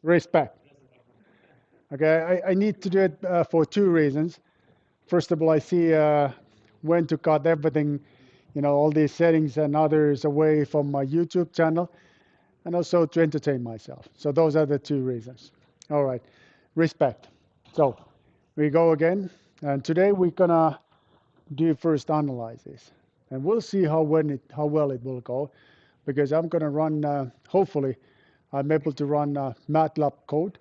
Respect. Okay, I need to do it for two reasons. First of all, I see when to cut everything, all these settings and others away from my YouTube channel, and also to entertain myself. So those are the two reasons. All right, respect. So we go again, and today we're gonna do first analysis, and we'll see how well it will go, because I'm gonna run. Hopefully, I'm able to run MATLAB code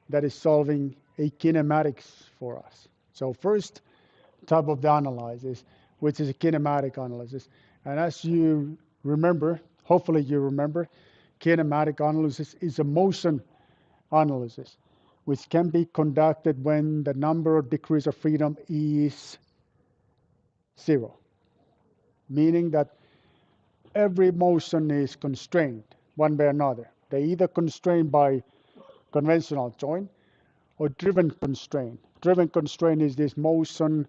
that is solving a kinematics for us. So first type of the analysis, which is a kinematic analysis. And as you remember, hopefully you remember, kinematic analysis is a motion analysis, which can be conducted when the number of degrees of freedom is 0, meaning that every motion is constrained one way or another. They either constrained by conventional joint or driven constraint. Driven constraint is this motion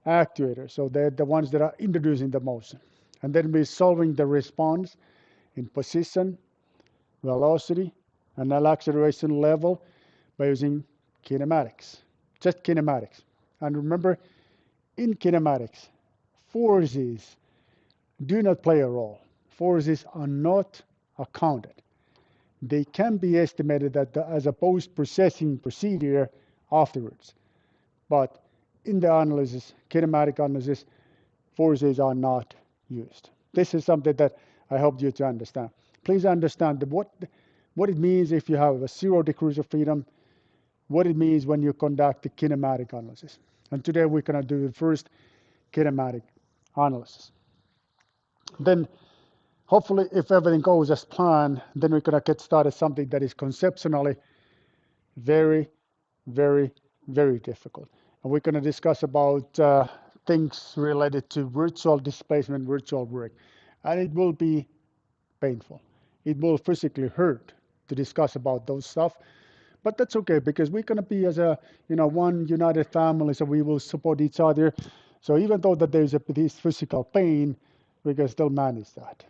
actuator. So they're the ones that are introducing the motion. And then we're solving the response in position, velocity, and acceleration level by using kinematics, just kinematics. And remember, in kinematics, forces do not play a role. Forces are not accounted. They can be estimated as a post-processing procedure afterwards. But in the analysis, kinematic analysis, forces are not used. This is something that I hope you to understand. Please understand that what it means if you have a 0 degrees of freedom, what it means when you conduct the kinematic analysis. And today we're going to do the first kinematic analysis. Then hopefully, if everything goes as planned, then we're going to get started something that is conceptually very, very, very difficult. And we're going to discuss about things related to virtual displacement, virtual work. And it will be painful. It will physically hurt to discuss about those stuff. But that's okay, because we're going to be as a one united family, so we will support each other. So even though that there's this physical pain, we can still manage that.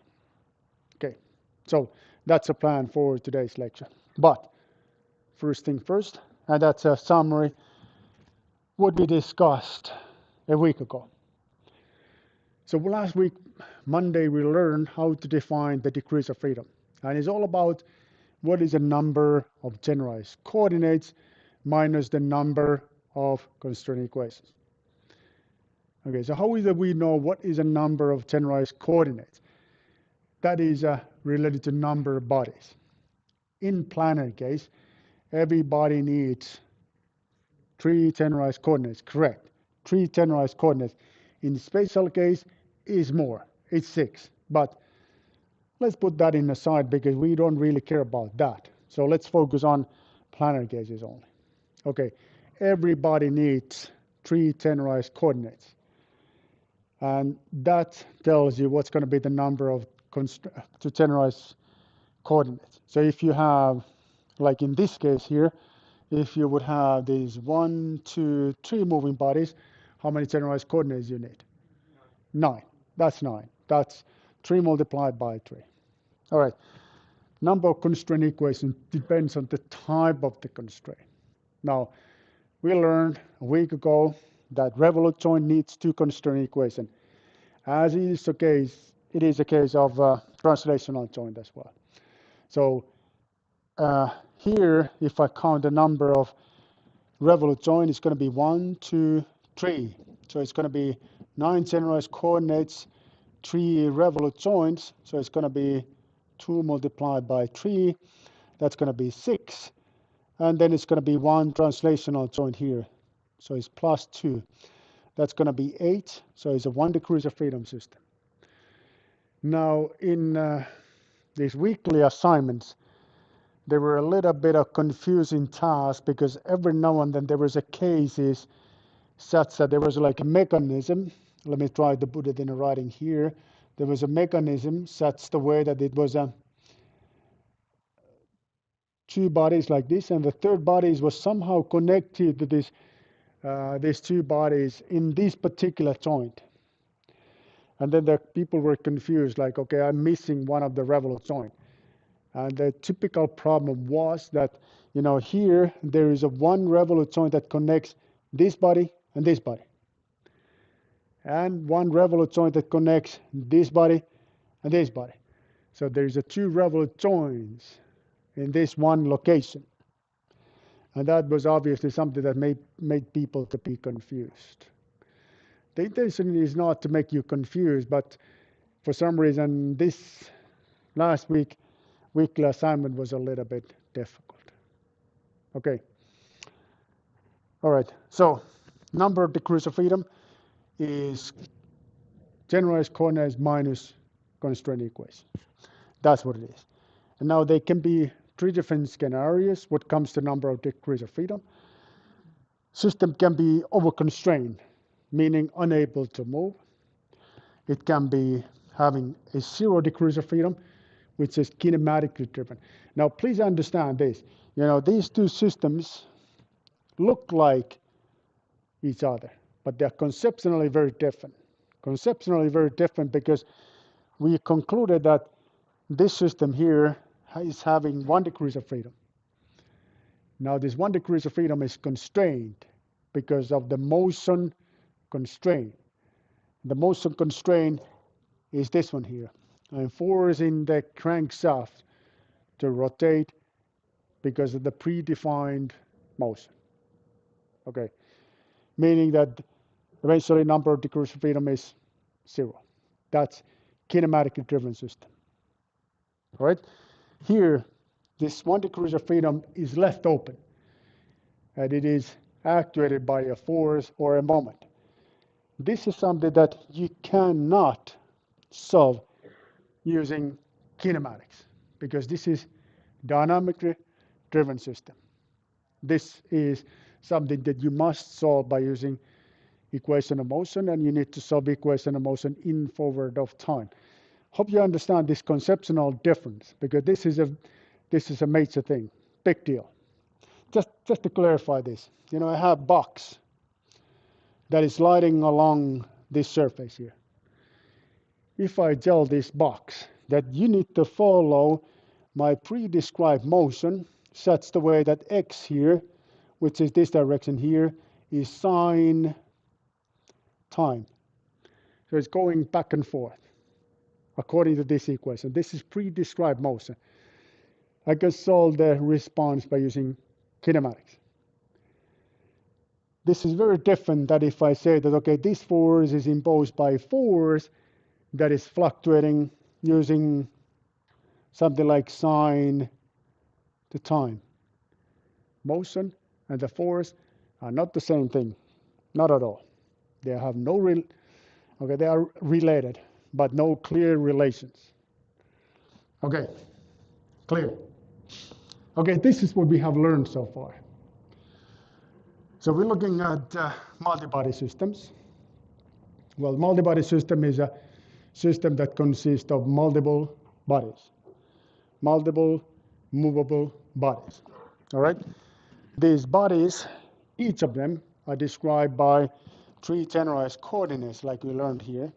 Okay, so that's a plan for today's lecture. But first thing first, and that's a summary what we discussed a week ago. So last week, Monday, we learned how to define the degrees of freedom. And it's all about what is a number of generalized coordinates minus the number of constraint equations. Okay, so how is it we know what is a number of generalized coordinates? That is related to number of bodies. In planar case, every body needs 3 generalized coordinates, correct? 3 generalized coordinates. In the spatial case, is more, it's 6. But let's put that in aside because we don't really care about that. So let's focus on planar cases only. Okay, everybody needs 3 generalized coordinates. And that tells you what's going to be the number of generalized coordinates. So if you have, like in this case here, if you would have these 1, 2, 3 moving bodies, how many generalized coordinates you need? 9. That's 9. That's 3 multiplied by 3. All right. Number of constraint equations depends on the type of the constraint. Now, we learned a week ago that revolute joint needs 2 constraint equations. As is the case, it is a case of translational joint as well. So here, if I count the number of revolute joint, it's going to be 1, 2, 3. So it's going to be 9 generalized coordinates, 3 revolute joints. So it's going to be 2 multiplied by 3. That's going to be 6. And then it's going to be 1 translational joint here. So it's plus 2. That's going to be 8. So it's a 1 degrees of freedom system. Now, in these weekly assignments, there were a little bit of confusing tasks because every now and then there was a cases such that there was like a mechanism. Let me try to put it in writing here. There was a mechanism such the way that it was 2 bodies like this, and the third body was somehow connected to these 2 bodies in this particular joint. And then the people were confused, like, okay, I'm missing one of the revolute joint. And the typical problem was that, here there is a one revolute joint that connects this body and this body. And one revolute joint that connects this body and this body. So there's a two revolute joints in this one location. And that was obviously something that made people to be confused. The intention is not to make you confused, but for some reason this last weekly assignment was a little bit difficult. Okay. All right. So number of degrees of freedom is generalized coordinates minus constraint equation. That's what it is. And now there can be three different scenarios when it comes to number of degrees of freedom. System can be over-constrained, meaning unable to move. It can be having a 0 degrees of freedom, which is kinematically driven. Now, please understand this. These two systems look like each other, but they're conceptually very different. Conceptually very different because we concluded that this system here is having 1 degree of freedom. Now, this 1 degree of freedom is constrained because of the motion constraint. The motion constraint is this one here. I'm forcing the crankshaft to rotate because of the predefined motion. Okay, meaning that eventually number of degrees of freedom is 0. That's kinematically driven system. All right, here this 1 degree of freedom is left open, and it is actuated by a force or a moment. This is something that you cannot solve using kinematics because this is dynamically driven system. This is something that you must solve by using equation of motion, and you need to solve equation of motion in forward of time. Hope you understand this conceptual difference because this is a major thing, big deal. Just to clarify this, I have box that is sliding along this surface here. If I tell this box that you need to follow my pre-described motion such the way that x here, which is this direction here, is sine time. So it's going back and forth according to this equation. This is pre-described motion. I can solve the response by using kinematics. This is very different than if I say that, okay, this force is imposed by force that is fluctuating using something like sine to time. Motion and the force are not the same thing, not at all. They have they are related, but no clear relations. Okay, clear. Okay, this is what we have learned so far. So we're looking at multibody systems. Well, multibody system is a system that consists of multiple bodies, multiple movable bodies. All right? These bodies, each of them are described by 3 generalized coordinates like we learned here.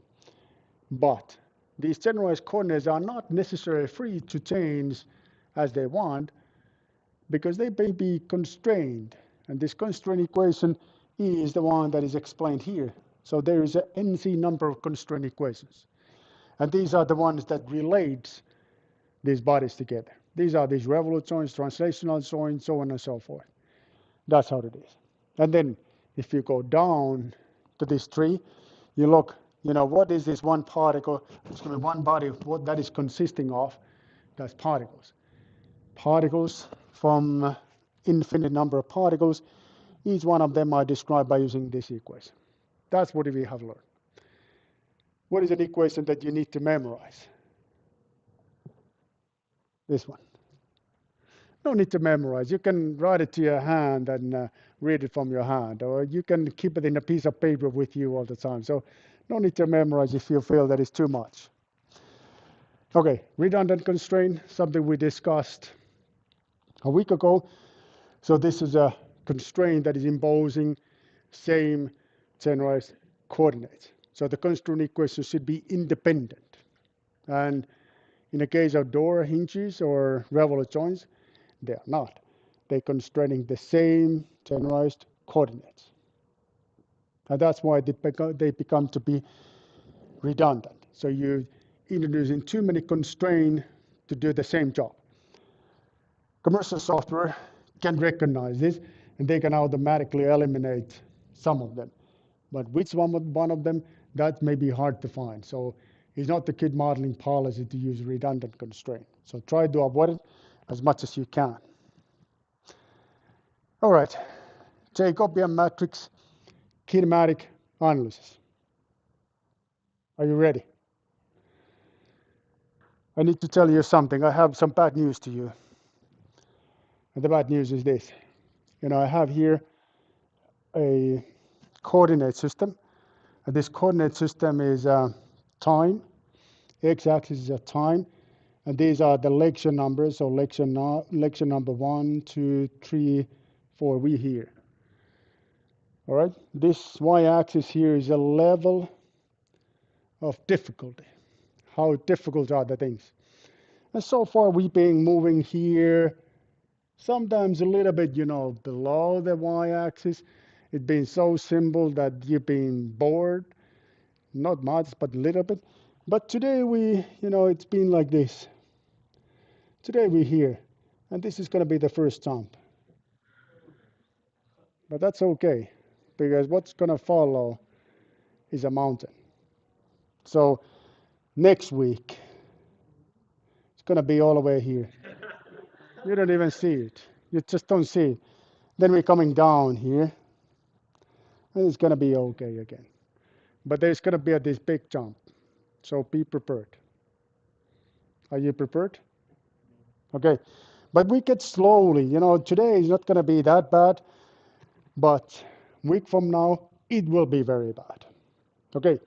But these generalized coordinates are not necessarily free to change as they want because they may be constrained. And this constraint equation is the one that is explained here. So there is an NC number of constraint equations. And these are the ones that relate these bodies together. These are these revolute joints, translational joints, so on and so forth. That's how it is. And then if you go down to this tree, you look, what is this one particle, one body, what that is consisting of? That's particles. Particles from infinite number of particles. Each one of them are described by using this equation. That's what we have learned. What is an equation that you need to memorize? This one. No need to memorize. You can write it to your hand and read it from your hand, or you can keep it in a piece of paper with you all the time. So no need to memorize if you feel that it's too much. Okay, redundant constraint, something we discussed a week ago. So this is a constraint that is imposing same generalized coordinates. So the constraint equation should be independent. And In the case of door hinges or revolute joints, they are not. They're constraining the same generalized coordinates. And that's why they become to be redundant. So you're introducing too many constraints to do the same job. Commercial software can recognize this, and they can automatically eliminate some of them. But which one of them, that may be hard to find. So it's not the good modeling policy to use redundant constraint. So try to avoid it as much as you can. All right, Takeopia Matrix Kinematic Analysis. Are you ready? I need to tell you something. I have some bad news to you. And the bad news is this. I have here a coordinate system. And this coordinate system is time. X-axis is time. And these are the lecture numbers. So lecture number 1, 2, 3, 4, we here. All right. This y-axis here is a level of difficulty. How difficult are the things? And so far we've been moving here, sometimes a little bit, below the y-axis. It's been so simple that you've been bored. Not much, but a little bit. But today it's been like this. Today we're here, and this is going to be the first jump. But that's okay, because what's going to follow is a mountain. So next week, it's going to be all the way here. You don't even see it. You just don't see it. Then we're coming down here, and it's going to be okay again. But there's going to be this big jump, so be prepared. Are you prepared? Okay, but we get slowly. Today is not going to be that bad, but a week from now, it will be very bad. Okay,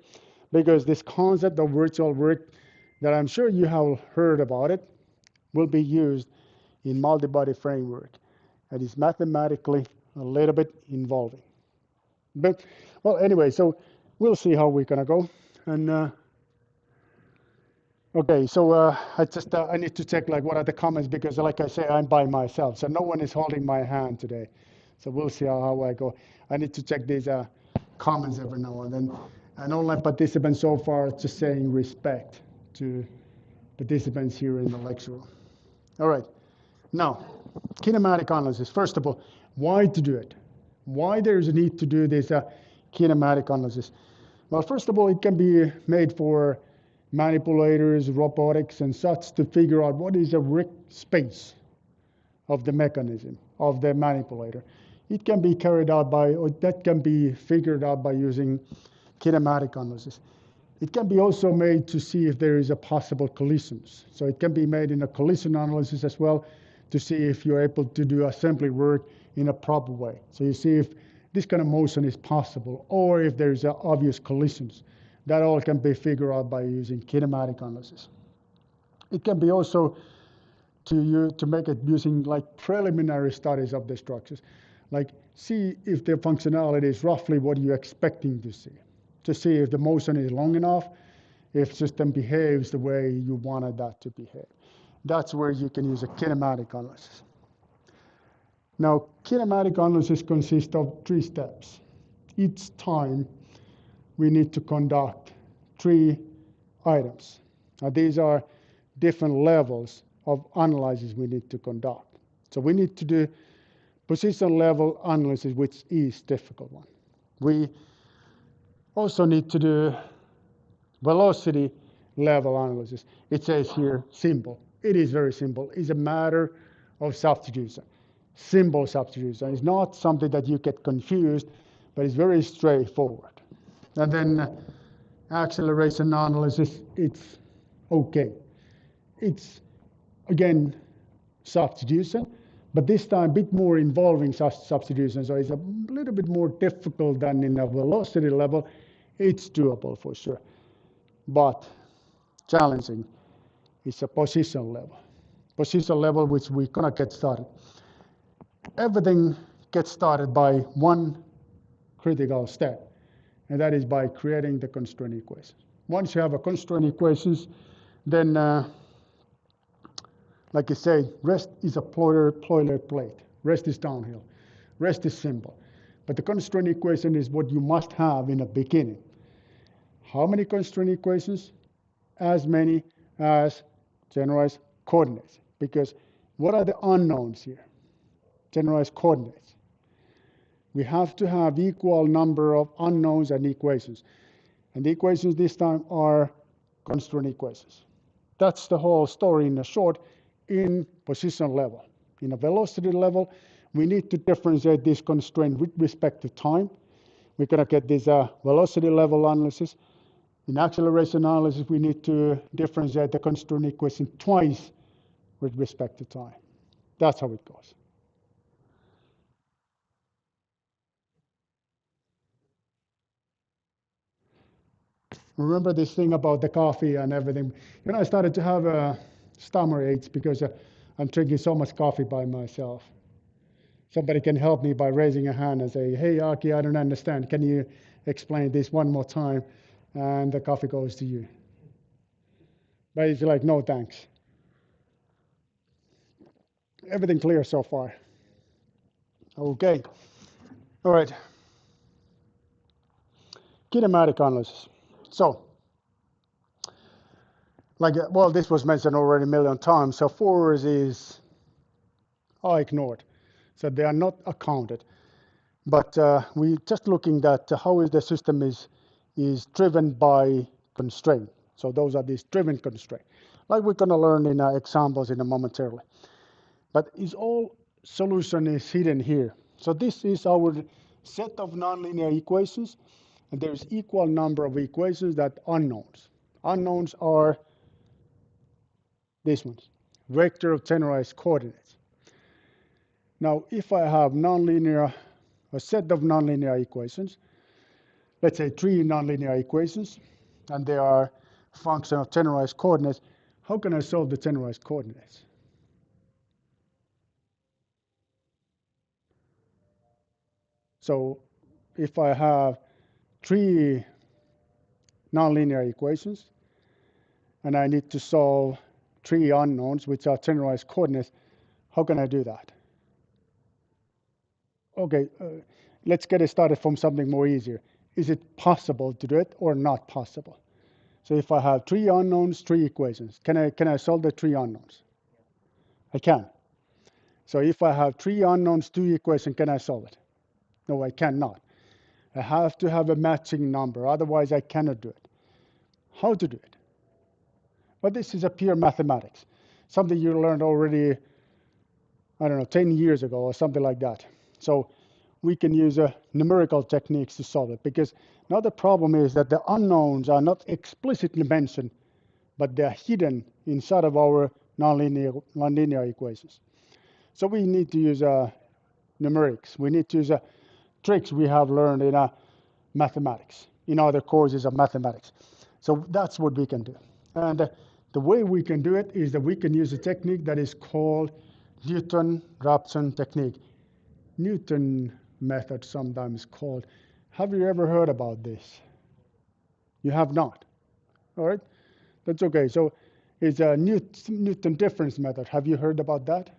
because this concept of virtual work that I'm sure you have heard about it will be used in multibody framework. And it's mathematically a little bit involving. But, well, anyway, so we'll see how we're going to go. And okay, so I need to check what are the comments, because like I say, I'm by myself, so no one is holding my hand today. So we'll see how I go. I need to check these comments every now and then. And online participants so far just saying respect to participants here in the lecture room. All right, now, kinematic analysis. First of all, why to do it? Why there's a need to do this kinematic analysis? Well, first of all, it can be made for manipulators, robotics, and such to figure out what is the Rick space of the mechanism, of the manipulator. It can be carried out or that can be figured out by using kinematic analysis. It can be also made to see if there is a possible collisions. So it can be made in a collision analysis as well to see if you're able to do assembly work in a proper way. So you see if this kind of motion is possible, or if there's obvious collisions. That all can be figured out by using kinematic analysis. It can be also to make it using preliminary studies of the structures, see if the functionality is roughly what you're expecting to see if the motion is long enough, if system behaves the way you wanted that to behave. That's where you can use a kinematic analysis. Now, kinematic analysis consists of 3 steps. Each time we need to conduct 3 items. Now, these are different levels of analysis we need to conduct. So we need to do position level analysis, which is a difficult one. We also need to do velocity level analysis. It says here simple. It is very simple. It's a matter of substitution. Simple substitution. It's not something that you get confused, but it's very straightforward. And then acceleration analysis, it's okay. It's, again, substitution, but this time a bit more involving substitution. So it's a little bit more difficult than in a velocity level. It's doable for sure, but challenging is a position level. Position level, which we're gonna get started. Everything gets started by one critical step, and that is by creating the constraint equations. Once you have a constraint equations, then like I say, rest is a plate. Rest is downhill. Rest is simple. But the constraint equation is what you must have in the beginning. How many constraint equations? As many as generalized coordinates. Because what are the unknowns here? Generalized coordinates. We have to have equal number of unknowns and equations. And the equations this time are constraint equations. That's the whole story in a short, in position level. In a velocity level, we need to differentiate this constraint with respect to time. We're going to get this velocity level analysis. In acceleration analysis, we need to differentiate the constraint equation twice with respect to time. That's how it goes. Remember this thing about the coffee and everything. I started to have stomach aches because I'm drinking so much coffee by myself. Somebody can help me by raising a hand and say, hey, Aki, I don't understand. Can you explain this one more time? And the coffee goes to you. But it's like, no, thanks. Everything clear so far? Okay. All right. Kinematic analysis. So, this was mentioned already a million times. So forces are ignored. So they are not accounted. But we just looking at how is the system is driven by constraint. So those are these driven constraints. Like we're going to learn in examples in a momentarily. But is all solution is hidden here. So this is our set of nonlinear equations, and there's equal number of equations that unknowns. Unknowns are these ones, vector of generalized coordinates. Now, if I have a set of nonlinear equations, let's say 3 nonlinear equations, and they are a function of generalized coordinates, how can I solve the generalized coordinates? So if I have 3 nonlinear equations, and I need to solve 3 unknowns, which are generalized coordinates, how can I do that? Okay, let's get it started from something more easier. Is it possible to do it or not possible? So if I have 3 unknowns, 3 equations, can I solve the 3 unknowns? I can. So if I have 3 unknowns, 2 equations, can I solve it? No, I cannot. I have to have a matching number, otherwise I cannot do it. How to do it? Well, this is a pure mathematics, something you learned already, 10 years ago or something like that. So we can use numerical techniques to solve it, because now the problem is that the unknowns are not explicitly mentioned, but they're hidden inside of our nonlinear equations. So we need to use numerics. We need to use tricks we have learned in mathematics, in other courses of mathematics. So that's what we can do. And the way we can do it is that we can use a technique that is called Newton-Raphson technique. Newton method sometimes called. Have you ever heard about this? You have not. All right, that's okay. So it's a Newton difference method. Have you heard about that?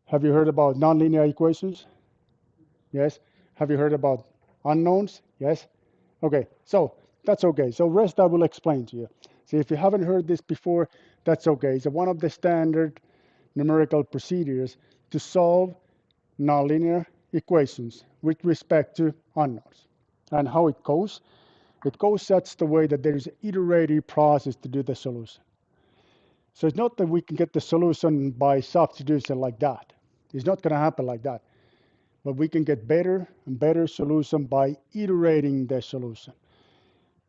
Have you heard about nonlinear equations? Yes. Have you heard about unknowns? Yes. Okay, so that's okay. So rest I will explain to you. So if you haven't heard this before, that's okay. So one of the standard numerical procedures to solve nonlinear equations with respect to unknowns. And how it goes such the way that there is an iterative process to do the solution. So it's not that we can get the solution by substitution like that. It's not going to happen like that. But we can get better and better solution by iterating the solution.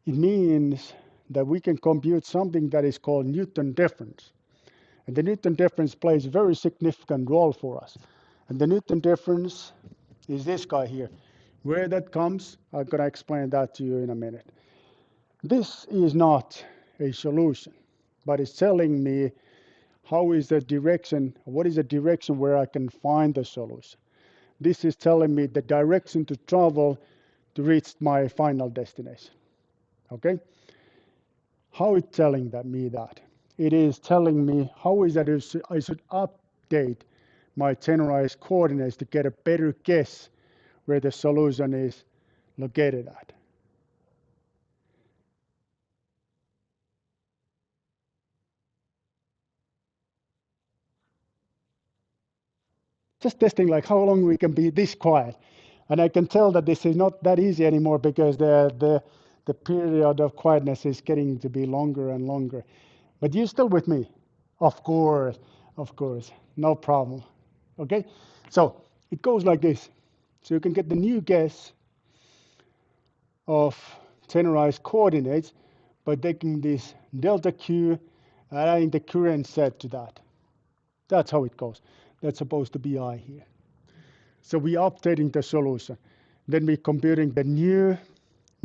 It means that we can compute something that is called Newton difference. And the Newton difference plays a very significant role for us. And the Newton difference is this guy here. Where that comes, I'm going to explain that to you in a minute. This is not a solution, but it's telling me how is the direction, what is the direction where I can find the solution. This is telling me the direction to travel to reach my final destination. Okay? How it's telling me that? it is telling me how is that I should update my tenorized coordinates to get a better guess where the solution is located at. Just testing like how long we can be this quiet. And I can tell that this is not that easy anymore because the period of quietness is getting to be longer and longer. But you're still with me? Of course, no problem. Okay, so it goes like this. So you can get the new guess of tenorized coordinates by taking this delta Q and adding the current set to that. That's how it goes. That's supposed to be I here. So we're updating the solution. Then we're computing the new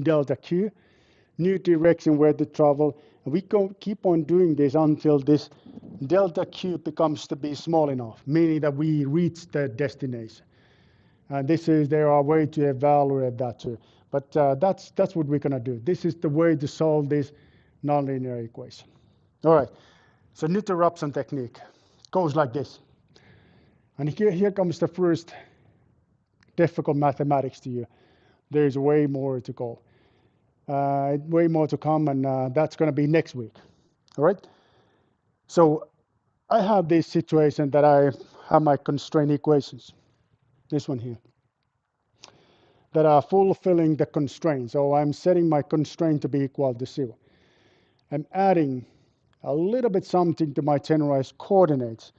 delta Q, new direction where to travel. And we keep on doing this until this delta Q becomes to be small enough, meaning that we reach the destination. And there are ways to evaluate that too. But that's what we're going to do. This is the way to solve this nonlinear equation. All right, so Noether-Raphson technique goes like this. And here comes the first difficult mathematics to you. There's way more to go. Way more to come, and that's going to be next week. All right? So I have this situation that I have my constraint equations, this one here, that are fulfilling the constraint. So I'm setting my constraint to be equal to 0. I'm adding a little bit something to my tenorized coordinates,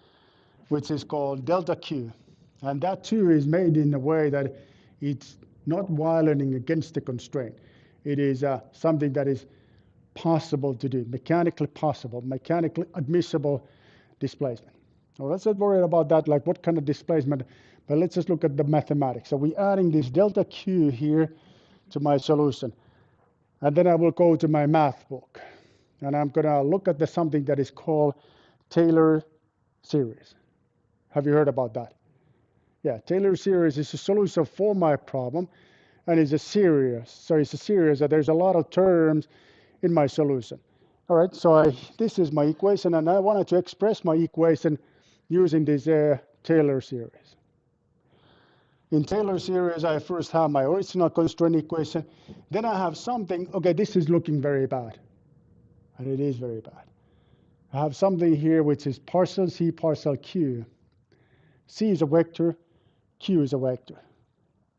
which is called delta Q. And that too is made in a way that it's not violating against the constraint. It is something that is possible to do, mechanically possible, mechanically admissible displacement. So let's not worry about that, like what kind of displacement, but let's just look at the mathematics. So we're adding this delta Q here to my solution. And then I will go to my math book. And I'm going to look at something that is called Taylor series. Have you heard about that? Yeah, Taylor series is a solution for my problem, and it's a series. So it's a series that there's a lot of terms in my solution. All right, so this is my equation, and I wanted to express my equation using this Taylor series. In Taylor series, I first have my original constraint equation. Then I have something, okay, this is looking very bad. And it is very bad. I have something here which is partial C, partial Q. C is a vector, Q is a vector,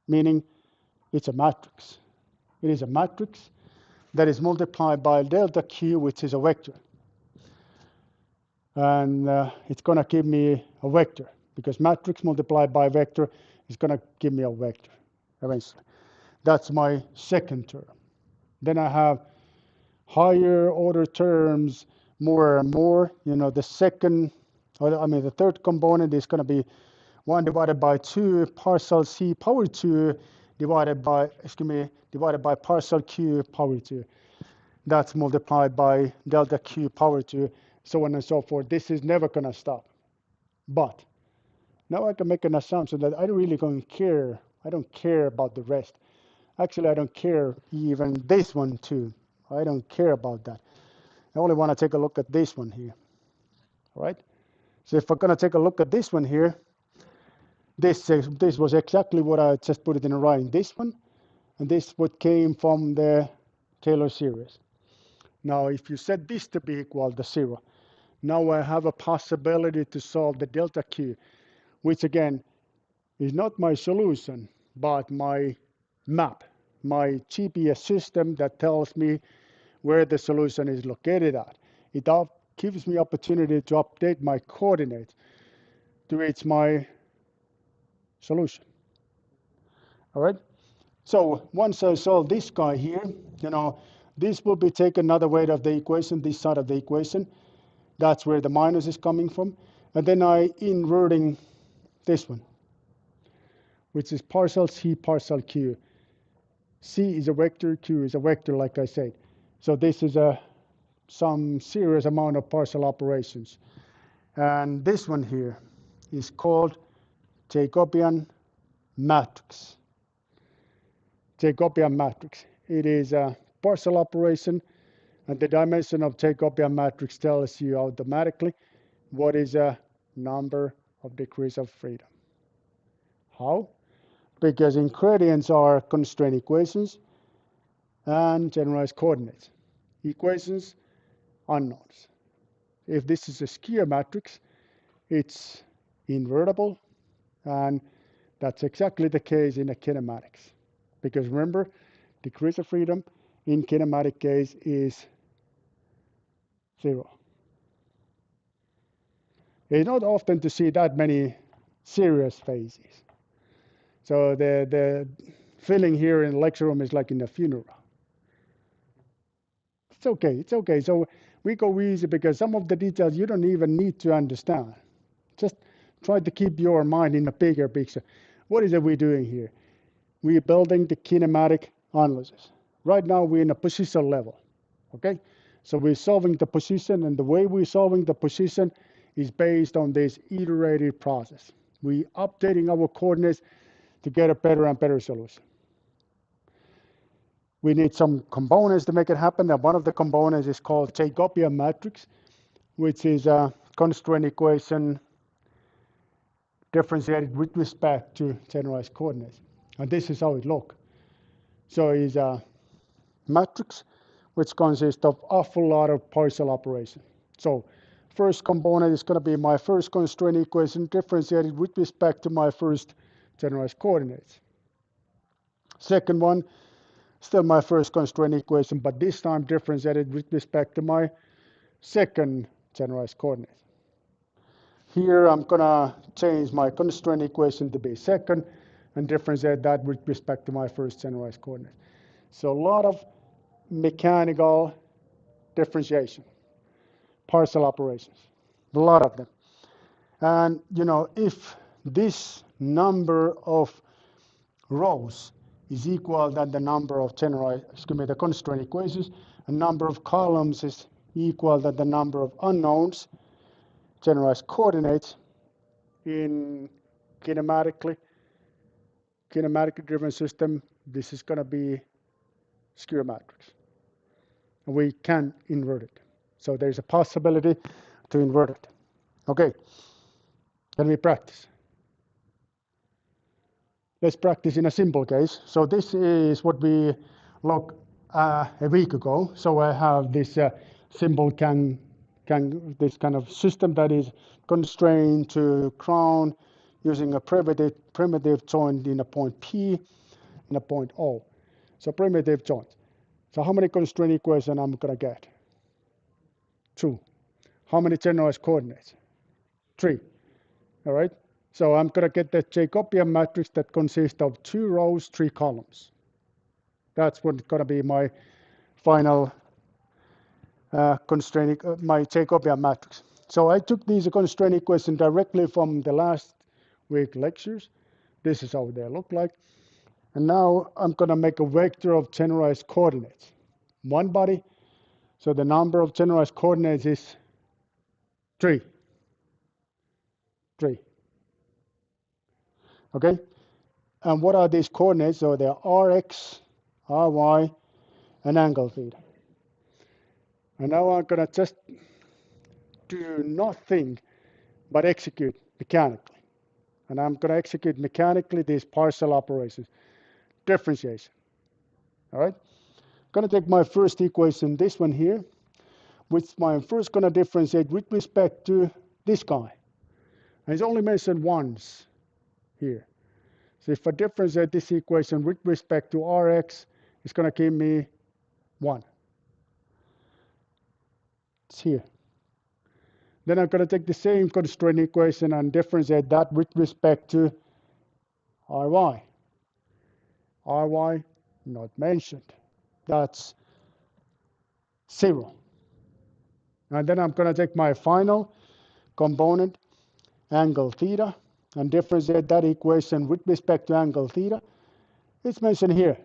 meaning it's a matrix. It is a matrix that is multiplied by delta Q, which is a vector. And it's going to give me a vector, because matrix multiplied by vector is going to give me a vector eventually. That's my second term. Then I have higher order terms, more and more. You know, the third component is going to be 1 divided by 2 partial C power 2 divided by partial Q power 2. That's multiplied by delta Q power 2, so on and so forth. This is never going to stop. But now I can make an assumption that I don't really don't care. I don't care about the rest. Actually, I don't care even this one too. I don't care about that. I only want to take a look at this one here. All right? So if we're going to take a look at this one here, this was exactly what I just put it in writing. This one, and this what came from the Taylor series. Now, if you set this to be equal to 0, now I have a possibility to solve the delta Q, which again is not my solution, but my map, my GPS system that tells me where the solution is located at. It gives me opportunity to update my coordinates to reach my solution. All right? So once I solve this guy here, this will be taken another way of the equation, this side of the equation. That's where the minus is coming from. And then I inverting this one, which is partial C, partial Q. C is a vector, Q is a vector, like I said. So this is some serious amount of partial operations. And this one here is called Takeopia Matrix. Takeopia Matrix. It is a partial operation And the dimension of Takeopia matrix tells you automatically what is a number of degrees of freedom. How? Because ingredients are constraint equations and generalized coordinates. Equations, unknowns. If this is a skew matrix, it's invertible, and that's exactly the case in a kinematics. Because remember, degrees of freedom in kinematic case is 0. It's not often to see that many serious phases. So the feeling here in the lecture room is like in a funeral. It's okay, it's okay. So we go easy because some of the details you don't even need to understand. Just try to keep your mind in a bigger picture. What is it we're doing here? We're building the kinematic analysis. Right now we're in a position level, okay? So we're solving the position, and the way we're solving the position is based on this iterative process. We're updating our coordinates to get a better and better solution. We need some components to make it happen, and one of the components is called Takeopia Matrix, which is a constraint equation differentiated with respect to generalized coordinates. And this is how it looks. So it's a matrix which consists of awful lot of partial operations. So first component is going to be my first constraint equation differentiated with respect to my first generalized coordinates. Second one, still my first constraint equation, but this time differentiated with respect to my second generalized coordinate. Here I'm going to change my constraint equation to be second and differentiate that with respect to my first generalized coordinate. So a lot of mechanical differentiation, partial operations, a lot of them. And if this number of rows is equal than the number of the constraint equations, and number of columns is equal than the number of unknowns, generalized coordinates, in kinematically driven system, this is going to be skew matrix. And we can invert it. So there's a possibility to invert it. Okay, can we practice? Let's practice in a simple case. So this is what we looked a week ago. So I have this simple this kind of system that is constrained to ground using a primitive joint in a point P and a point O. So primitive joint. So how many constraint equations I'm going to get? 2. How many generalized coordinates? 3. All right. So I'm going to get the Takeopia matrix that consists of 2 rows, 3 columns. That's what's going to be my final constraint, my Takeopia matrix. So I took these constraint equations directly from the last week lectures. This is how they look like. And now I'm going to make a vector of generalized coordinates. One body. So the number of generalized coordinates is 3. 3. Okay? And what are these coordinates? So they're Rx, Ry, and angle theta. And now I'm going to just do nothing but execute mechanically. And I'm going to execute mechanically these partial operations. Differentiation. All right? I'm going to take my first equation, this one here, which I'm first going to differentiate with respect to this guy. And it's only mentioned once here. So if I differentiate this equation with respect to Rx, it's going to give me 1. It's here. Then I'm going to take the same constraint equation and differentiate that with respect to Ry. Ry, not mentioned. That's 0. And then I'm going to take my final component, angle theta, and differentiate that equation with respect to angle theta. It's mentioned here.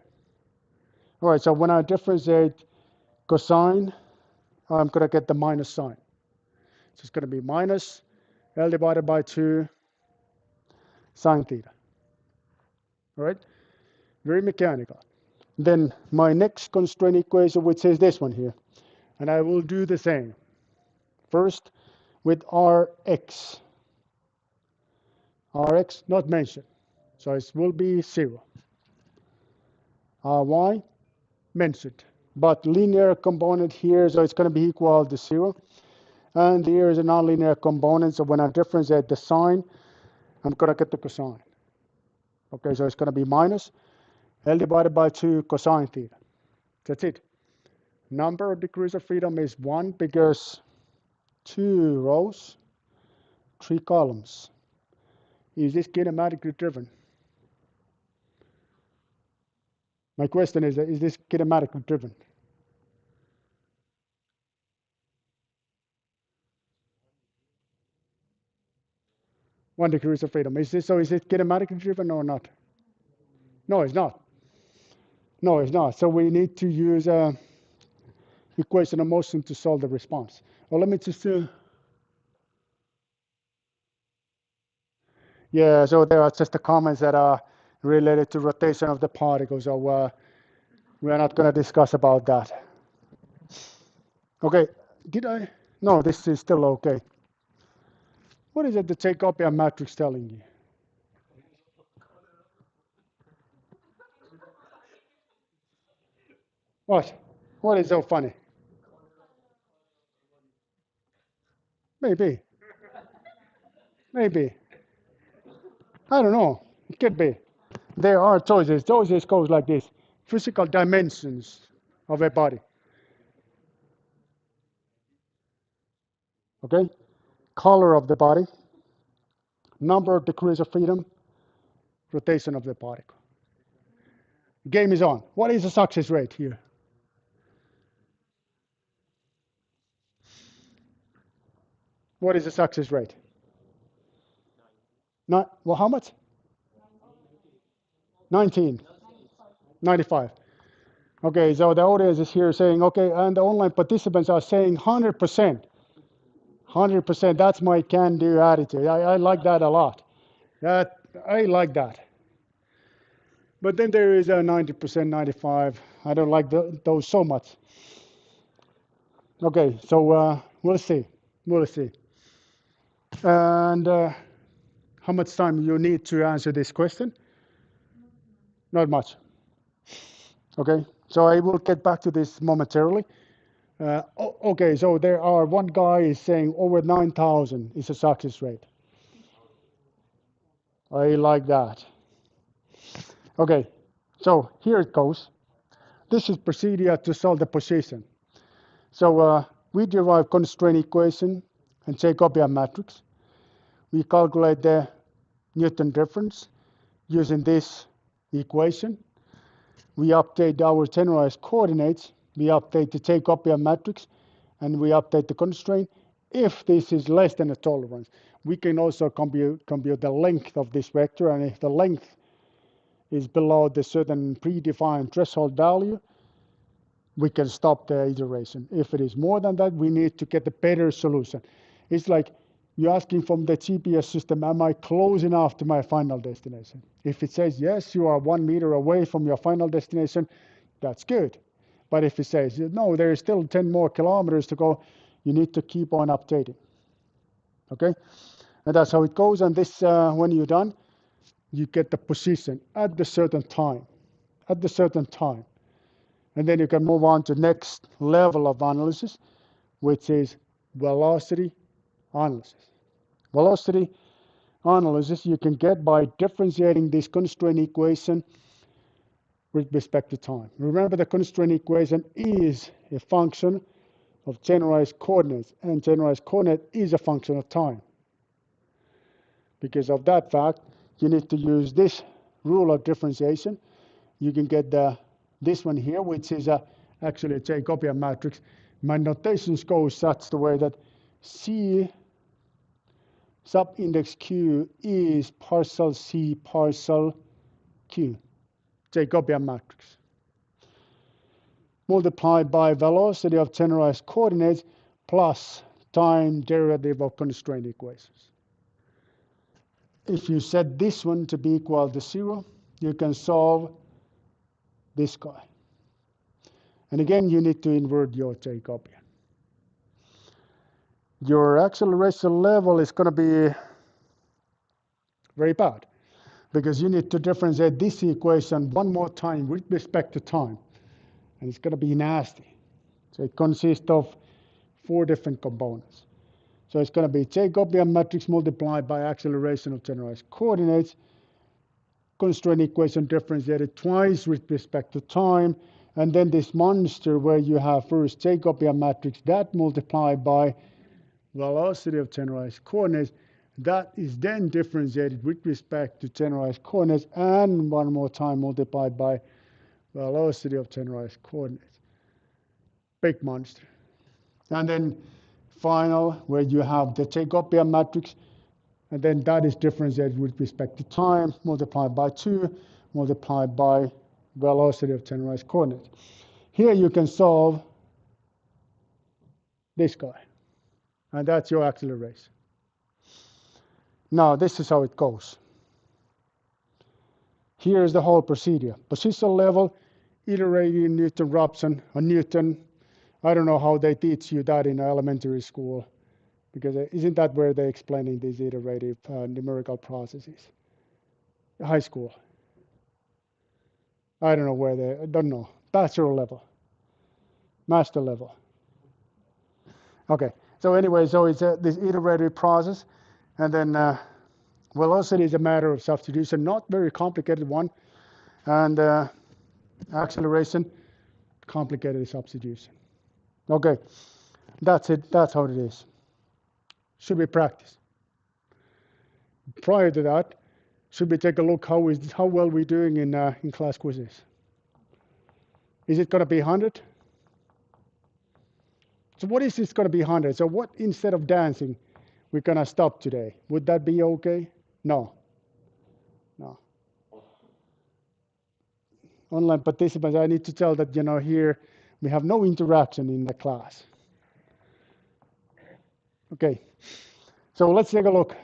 All right, so when I differentiate cosine, I'm going to get the minus sign. So it's going to be minus L divided by 2 sine theta. All right, very mechanical. Then my next constraint equation, which is this one here. And I will do the same. First with Rx. Rx not mentioned. So it will be 0. Ry mentioned. But linear component here, so it's going to be equal to 0. And here is a nonlinear component, so when I differentiate the sign, I'm going to get the cosine. Okay, so it's going to be minus L divided by 2 cosine theta. That's it. Number of degrees of freedom is 1 because 2 rows, 3 columns. Is this kinematically driven? My question is this kinematically driven? 1 degrees of freedom. Is it kinematically driven or not? No, it's not. No, it's not. So we need to use equation of motion to solve the response. Well, let me just yeah, so there are just the comments that are related to rotation of the particle. So we are not going to discuss about that. Okay, did I? No, this is still okay. What is it the Takeopia Matrix telling you? What? What is so funny? Maybe. Maybe. I don't know. It could be. There are choices. Choices goes like this. Physical dimensions of a body. Okay? Color of the body. Number of degrees of freedom. Rotation of the particle. Game is on. What is the success rate here? What is the success rate? Not, well, how much? 19. 95. Okay, so the audience is here saying, okay, and the online participants are saying 100%. 100%, that's my can-do attitude. I like that a lot. I like that. But then there is a 90%, 95. I don't like those so much. Okay, so we'll see. We'll see. And how much time you need to answer this question? Not much. Okay, so I will get back to this momentarily. Okay, so there are one guy is saying over 9,000 is a success rate. I like that. Okay, so here it goes. This is procedure to solve the position. So we derive constraint equation and Takeopia matrix. We calculate the Newton difference using this equation. We update our generalized coordinates. We update the Takeopia matrix, and we update the constraint. If this is less than a tolerance, we can also compute the length of this vector, and if the length is below the certain predefined threshold value, we can stop the iteration. If it is more than that, we need to get a better solution. It's like you're asking from the GPS system, am I close enough to my final destination? If it says, yes, you are 1 meter away from your final destination, that's good. But if it says, no, there is still 10 more kilometers to go, you need to keep on updating. Okay? And that's how it goes. And this, when you're done, you get the position at the certain time. At the certain time. And then you can move on to next level of analysis, which is velocity analysis. Velocity analysis you can get by differentiating this constraint equation with respect to time. Remember, the constraint equation is a function of generalized coordinates, and generalized coordinate is a function of time. Because of that fact, you need to use this rule of differentiation. You can get this one here, which is actually a Takeopia matrix. My notations go such the way that C sub index Q is partial C partial Q, Takeopia matrix, multiplied by velocity of generalized coordinates plus time derivative of constraint equations. If you set this one to be equal to 0, you can solve this guy. And again, you need to invert your Takeopia. your acceleration level is going to be very bad because you need to differentiate this equation one more time with respect to time, and it's going to be nasty. So it consists of 4 different components. So it's going to be Takeopia matrix multiplied by acceleration of generalized coordinates, constraint equation differentiated twice with respect to time, and then this monster where you have first Takeopia matrix that multiplied by velocity of generalized coordinates, that is then differentiated with respect to generalized coordinates and one more time multiplied by velocity of generalized coordinates. Big monster. And then final, where you have the Takeopia matrix, and then that is differentiated with respect to time, multiplied by 2, multiplied by velocity of generalized coordinates. Here you can solve this guy, and that's your acceleration. Now, this is how it goes. Here is the whole procedure. Position level, iterating Newton-Raphson, or Newton. I don't know how they teach you that in elementary school, because isn't that where they're explaining these iterative numerical processes? High school. I don't know where I don't know. Bachelor level, master level. Okay, so anyway, so it's this iterative process, and then velocity is a matter of substitution, not very complicated one, and acceleration, complicated substitution. Okay, that's it. That's how it is. Should we practice? Prior to that, should we take a look how well we're doing in class quizzes? Is it going to be 100? So what is this going to be 100? So what instead of dancing, we're going to stop today? Would that be okay? No. No. Online participants, I need to tell that, here we have no interaction in the class. Okay. So let's take a look.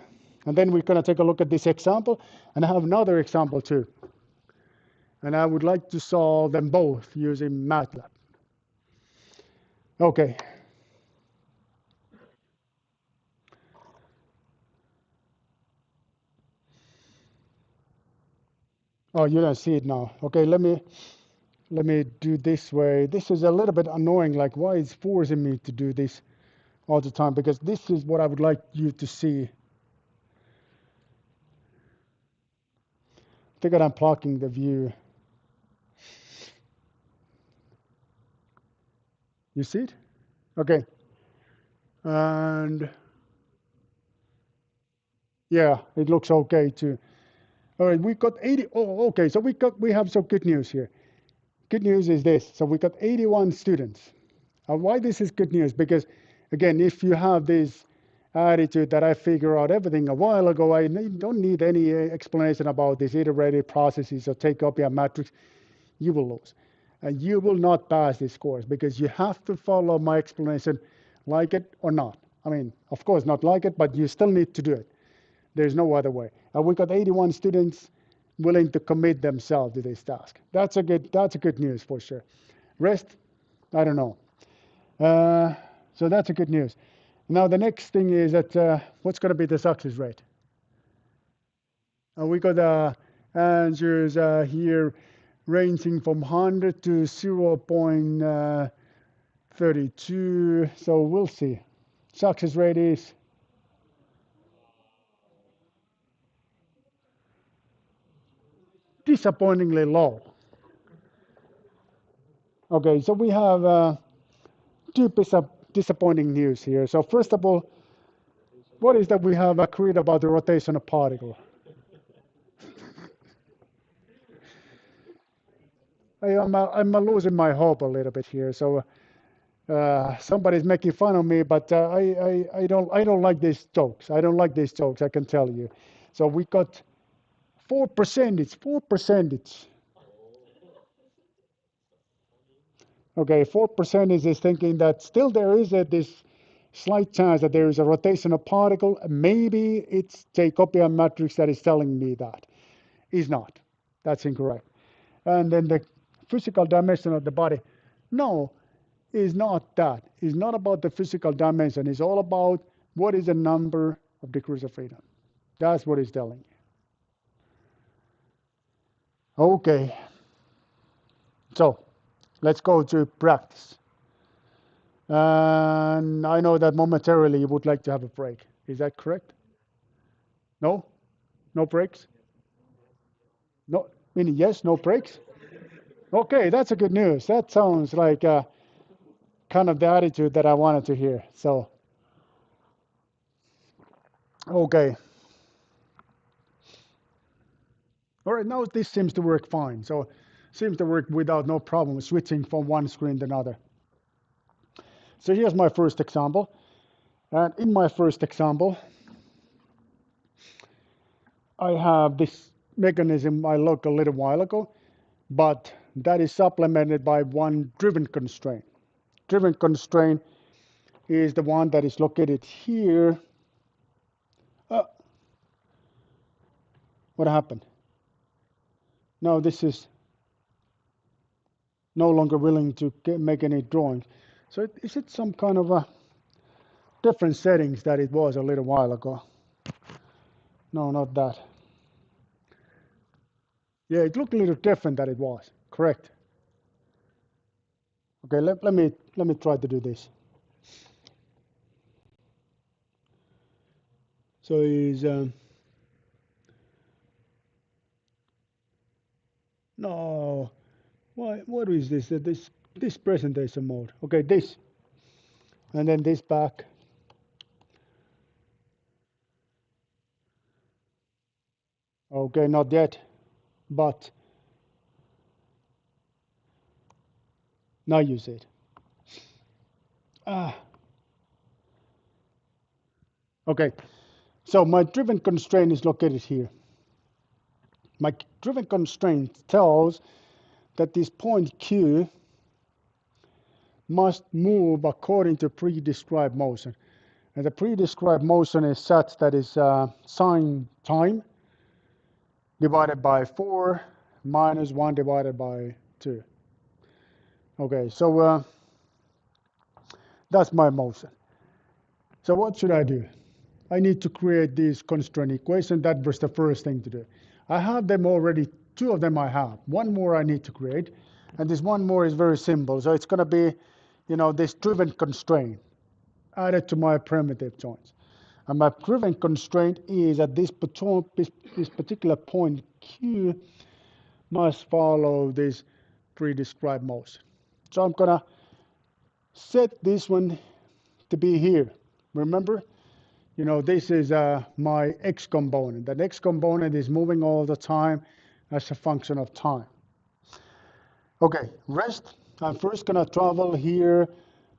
And then we're going to take a look at this example. And I have another example too. And I would like to solve them both using MATLAB. Okay. Oh, you don't see it now. Okay, let me do this way. This is a little bit annoying, like why it's forcing me to do this all the time, because this is what I would like you to see. I think that I'm blocking the view. You see it? Okay. And yeah, it looks okay too. All right, we got 80. Oh, okay. So we have some good news here. Good news is this. So we got 81 students. Why this is good news? Because again, if you have this attitude that I figure out everything a while ago, I don't need any explanation about these iterative processes or Takeopia matrix, you will lose. And you will not pass this course because you have to follow my explanation, like it or not. I mean, of course, not like it, but you still need to do it. There's no other way. We got 81 students willing to commit themselves to this task. That's a good news for sure. Rest, I don't know. So that's a good news. Now the next thing is that what's going to be the success rate? We got answers here ranging from 100 to 0.32. So we'll see. Success rate is disappointingly low. Okay, so we have two pieces of disappointing news here. So first of all, what is that we have agreed about the rotation of particle? I'm losing my hope a little bit here. So somebody's making fun of me, but I don't like these jokes. I don't like these jokes, I can tell you. So we got 4%. It's 4%. Okay, 4% is thinking that still there is this slight chance that there is a rotational particle. Maybe it's Takeopia matrix that is telling me that. Is not. That's incorrect. And then the physical dimension of the body. No, is not that. It's not about the physical dimension. It's all about what is the number of degrees of freedom. That's what it's telling you. Okay, so let's go to practice. And I know that momentarily you would like to have a break. Is that correct? No? No breaks? No, meaning yes, no breaks? Okay, that's a good news. That sounds like kind of the attitude that I wanted to hear. So, okay. All right, now this seems to work fine. So, seems to work without no problem switching from one screen to another. So here's my first example. And in my first example, I have this mechanism I looked a little while ago, but that is supplemented by one driven constraint. Driven constraint is the one that is located here. Uh, what happened? No, this is no longer willing to make any drawings. So is it some kind of a different settings that it was a little while ago? No, not that. Yeah, it looked a little different than it was. Correct. Okay, let me try to do this. So is no, what is this? This presentation mode. Okay, this, and then this back. Okay, not yet, but now you see it. Ah, okay. So my driven constraint is located here. My driven constraint tells that this point Q must move according to pre-described motion. And the pre-described motion is such that is sine time divided by 4 minus 1 divided by 2. Okay, so that's my motion. So what should I do? I need to create this constraint equation. That was the first thing to do. I have them already. Two of them I have. One more I need to create. And this one more is very simple. So it's going to be, this driven constraint added to my primitive joints. And my driven constraint is at this particular point Q must follow this pre-described motion. So I'm going to set this one to be here. Remember, this is my x component. The x component is moving all the time as a function of time. Okay, rest. I'm first going to travel here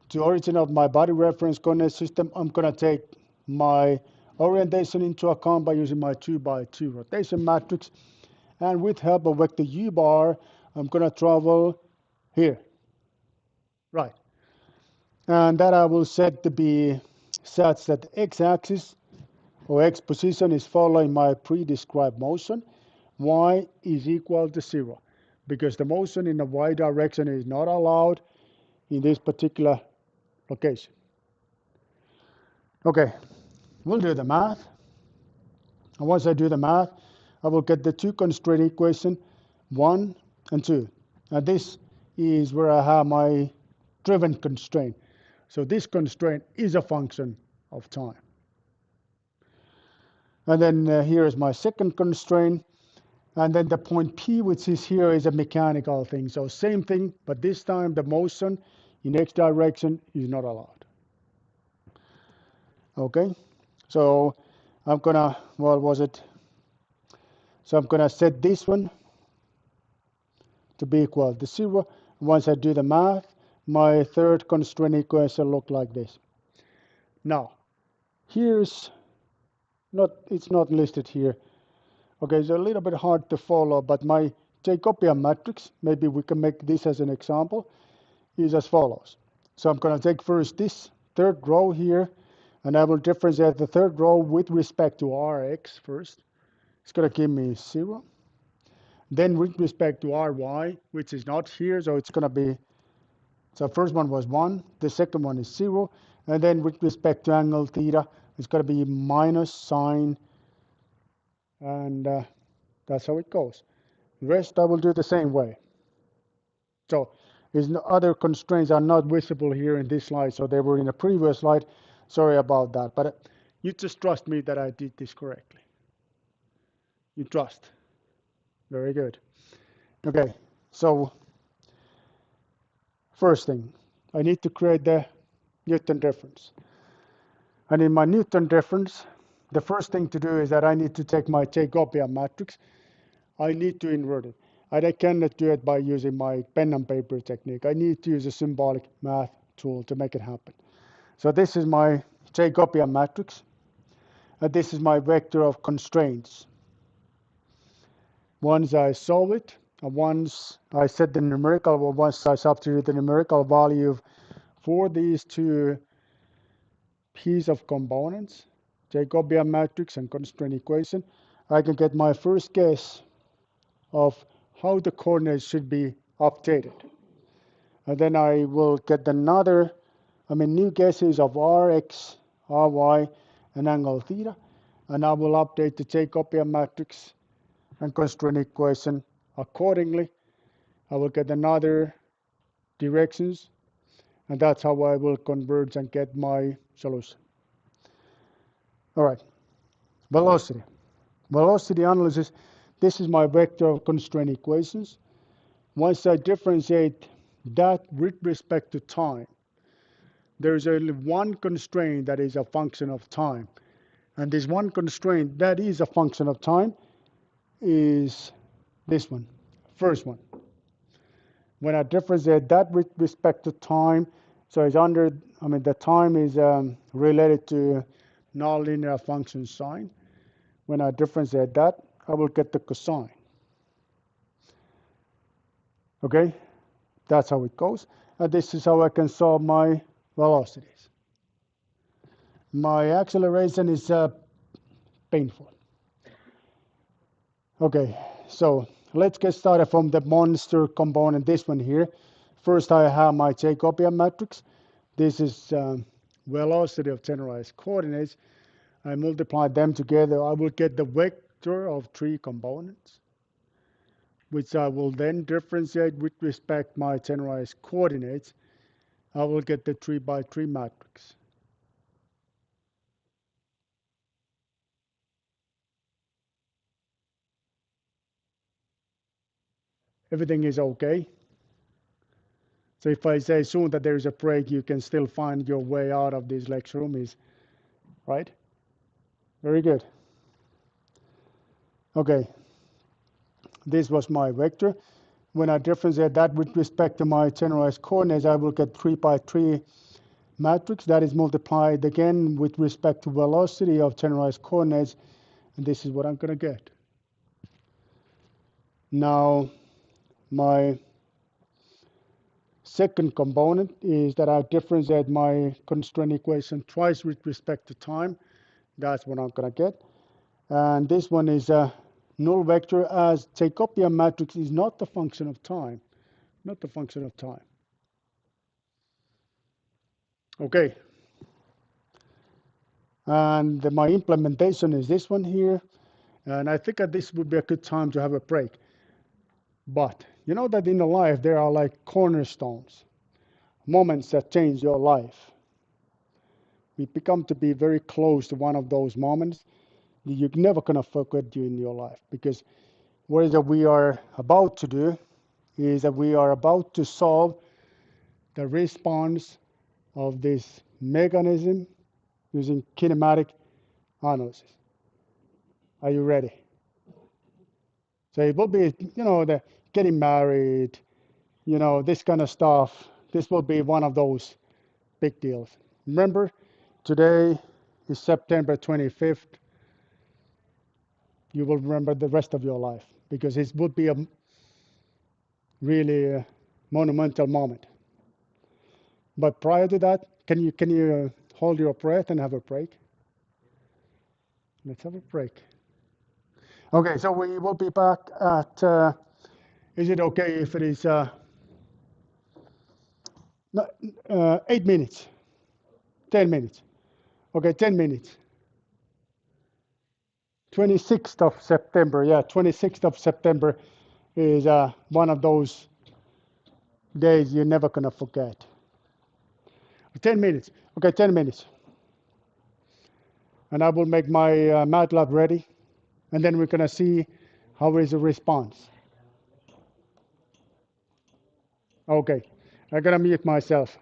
to origin of my body reference coordinate system. I'm going to take my orientation into account by using my 2x2 rotation matrix. And with help of vector u bar, I'm going to travel here. Right. And that I will set to be such that the x-axis or x position is following my pre-described motion. Y is equal to 0 because the motion in the y direction is not allowed in this particular location. Okay, we'll do the math. And once I do the math, I will get the two constraint equation, 1 and 2. And this is where I have my driven constraint. So this constraint is a function of time. And then here is my second constraint. And then the point P, which is here, is a mechanical thing. So same thing, but this time the motion in x direction is not allowed. Okay, so I'm gonna, So I'm gonna set this one to be equal to 0. Once I do the math, my third constraint equation look like this. Now, it's not listed here. Okay, it's a little bit hard to follow, but my Takeopia matrix, maybe we can make this as an example, is as follows. So I'm going to take first this third row here, and I will differentiate the third row with respect to Rx first. It's going to give me 0. Then with respect to Ry, which is not here, so it's going to be So first one was 1, the second one is 0, and then with respect to angle theta, it's going to be minus sine, and that's how it goes. The rest I will do the same way. So other constraints are not visible here in this slide, so they were in a previous slide. Sorry about that, but you just trust me that I did this correctly. You trust. Very good. Okay, so first thing, I need to create the Newton difference. And in my Newton difference, the first thing to do is that I need to take my Takeopia matrix. I need to invert it. And I cannot do it by using my pen and paper technique. I need to use a symbolic math tool to make it happen. So this is my Takeopia matrix. And this is my vector of constraints. Once I solve it, and once I set the numerical, or once I substitute the numerical value for these two pieces of components, Takeopia matrix and constraint equation, I can get my first guess of how the coordinates should be updated. And then I will get new guesses of Rx, Ry, and angle theta, and I will update the Takeopia matrix and constraint equation accordingly. I will get another directions, and that's how I will converge and get my solution. All right, velocity. Velocity analysis, this is my vector of constraint equations. Once I differentiate that with respect to time, there's only one constraint that is a function of time. And this one constraint that is a function of time is this one, first one. When I differentiate that with respect to time, so it's the time is related to nonlinear function sine. When I differentiate that, I will get the cosine. Okay, that's how it goes. And this is how I can solve my velocities. My acceleration is painful. Okay, so let's get started from the monster component, this one here. First, I have my Takeopia matrix. This is velocity of generalized coordinates. I multiply them together. I will get the vector of 3 components, which I will then differentiate with respect to my generalized coordinates. I will get the 3 by 3 matrix. Everything is okay. So if I say soon that there is a break, you can still find your way out of this lecture room, right? Very good. Okay, this was my vector. When I differentiate that with respect to my generalized coordinates, I will get 3 by 3 matrix that is multiplied again with respect to velocity of generalized coordinates, and this is what I'm going to get. Now, my second component is that I differentiate my constraint equation twice with respect to time. That's what I'm going to get. And this one is a null vector, as Takeopia matrix is not the function of time. Not the function of time. Okay. And my implementation is this one here. And I think that this would be a good time to have a break. But you know that in the life there are like cornerstones, moments that change your life. We become to be very close to one of those moments that you're never going to forget you in your life, because what that we are about to do is that we are about to solve the response of this mechanism using kinematic analysis. Are you ready? So it will be, the getting married, this kind of stuff. This will be one of those big deals. Remember, today is September 25th. You will remember the rest of your life, because it would be a really monumental moment. But prior to that, can you hold your breath and have a break? Let's have a break. Okay, so we will be back at, is it okay if it is No, 8 minutes, 10 minutes. Okay, 10 minutes. 26th of September. Yeah, 26th of September is one of those days you're never gonna forget. 10 minutes. Okay, 10 minutes, and I will make my MATLAB ready, and then we're gonna see how is the response. Okay, I gotta mute myself.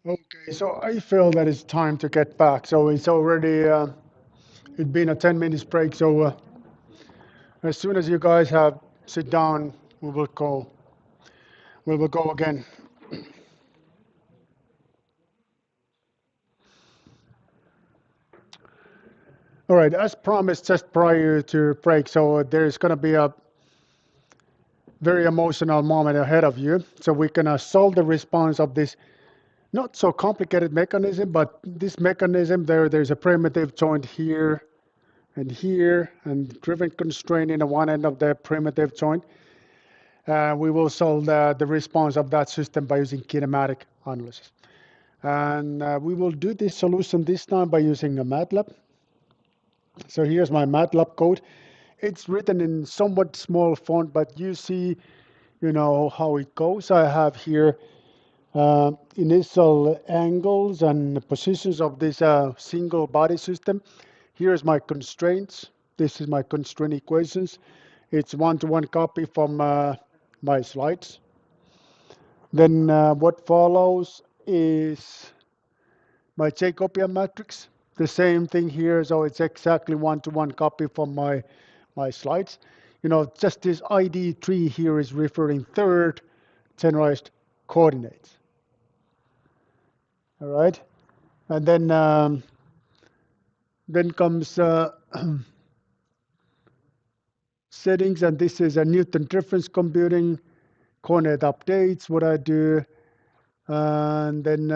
Okay, so I feel that it's time to get back. So it's already it's been a 10 minutes break. So as soon as you guys have sit down, we will go. We will go again. All right, as promised, just prior to break. So there's going to be a very emotional moment ahead of you. So we're going to solve the response of this not so complicated mechanism, but this mechanism there's a primitive joint here and driven constraint in one end of the primitive joint. We will solve the response of that system by using kinematic analysis. And we will do this solution this time by using a MATLAB. So here's my MATLAB code. It's written in somewhat small font, but you see, how it goes. I have here initial angles and positions of this single body system. Here's my constraints. This is my constraint equations. It's one-to-one copy from my slides. Then what follows is my Takeopia matrix. The same thing here, so it's exactly one-to-one copy from my slides. Just this ID tree here is referring third generalized coordinates. All right, and then comes settings, and this is a Newton difference computing coordinate updates. What I do, and then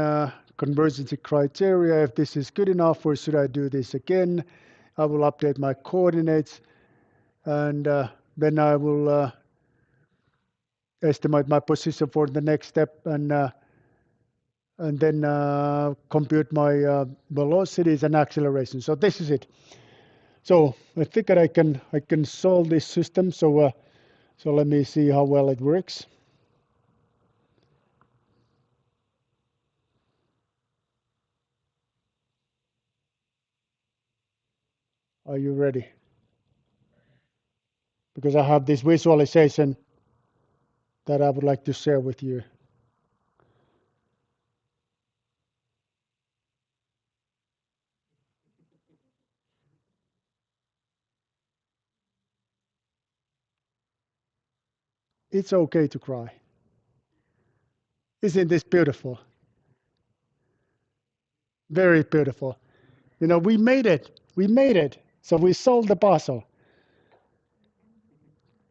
convergence criteria. If this is good enough, or should I do this again? I will update my coordinates, and then I will estimate my position for the next step, and then compute my velocities and acceleration. So this is it. So I think that I can solve this system. So let me see how well it works. Are you ready? Because I have this visualization that I would like to share with you. It's okay to cry. Isn't this beautiful? Very beautiful. We made it. We made it. So we solved the puzzle.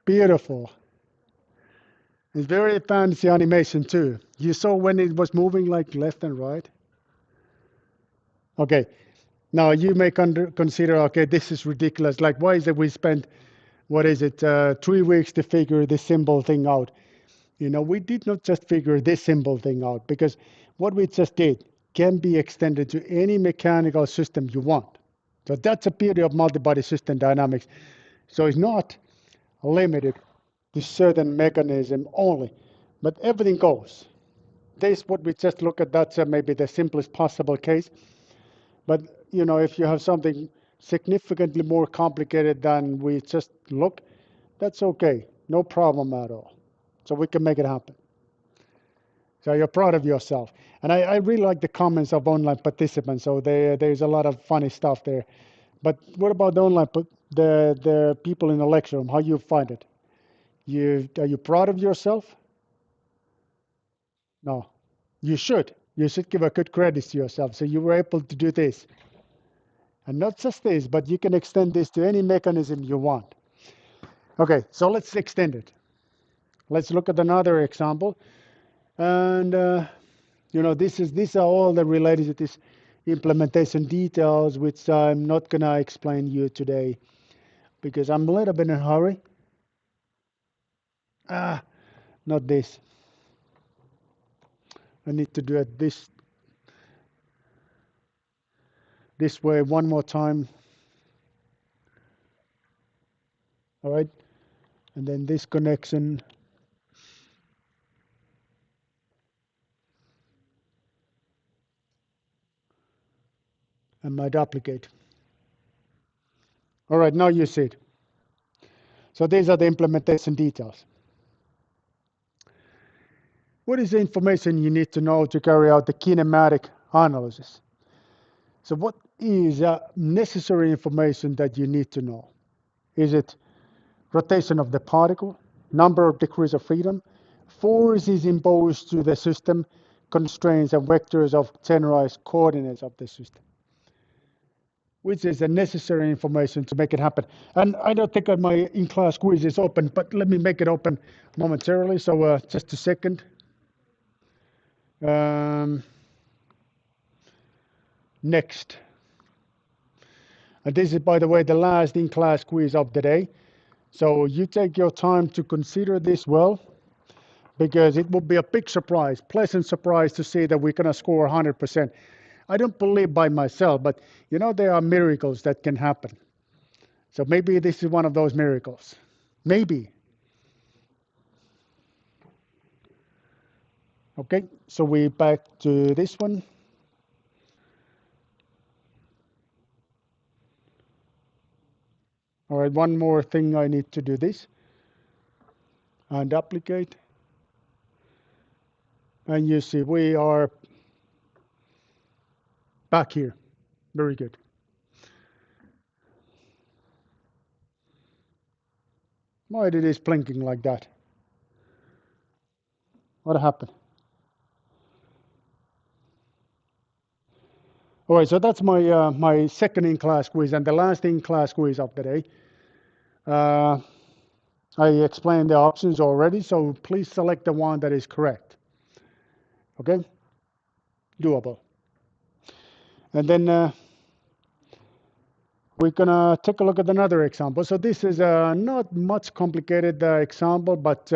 Beautiful. It's very fancy animation too. You saw when it was moving like left and right? Okay. Now you may consider, okay, this is ridiculous. Like, why is it we spent, what is it, 3 weeks to figure this simple thing out? We did not just figure this simple thing out because what we just did can be extended to any mechanical system you want. So that's the beauty of multi-body system dynamics. So it's not limited to certain mechanism only, but everything goes. This what we just look at, that's maybe the simplest possible case. But if you have something significantly more complicated than we just look, that's okay. No problem at all. So we can make it happen. So you're proud of yourself. And I really like the comments of online participants. So there's a lot of funny stuff there. But what about the online, the people in the lecture room? How you find it? Are you proud of yourself? No. You should. You should give a good credit to yourself. So you were able to do this. And not just this, but you can extend this to any mechanism you want. Okay, so let's extend it. Let's look at another example. And these are all the related to this implementation details, which I'm not gonna explain you today because I'm a little bit in a hurry. Not this. I need to do it this way one more time. All right, and then this connection. And my duplicate. All right, now you see it. So these are the implementation details. What is the information you need to know to carry out the kinematic analysis? So what is necessary information that you need to know? Is it rotation of the particle, number of degrees of freedom, forces imposed to the system, constraints and vectors of generalized coordinates of the system? Which is the necessary information to make it happen. And I don't think that my in-class quiz is open, but let me make it open momentarily. So just a second. Next. And this is, by the way, the last in-class quiz of the day. So you take your time to consider this well, because it will be a big surprise, pleasant surprise to see that we're going to score 100%. I don't believe by myself, but you know, there are miracles that can happen. So maybe this is one of those miracles. Maybe. Okay, so we back to this one. All right, one more thing I need to do this. And applicate. And you see we are back here. Very good. Why did it blinking like that? What happened? All right, so that's my my second in-class quiz and the last in-class quiz of the day. I explained the options already, so please select the one that is correct. Okay? Doable. And then we're gonna take a look at another example. So this is not much complicated example, but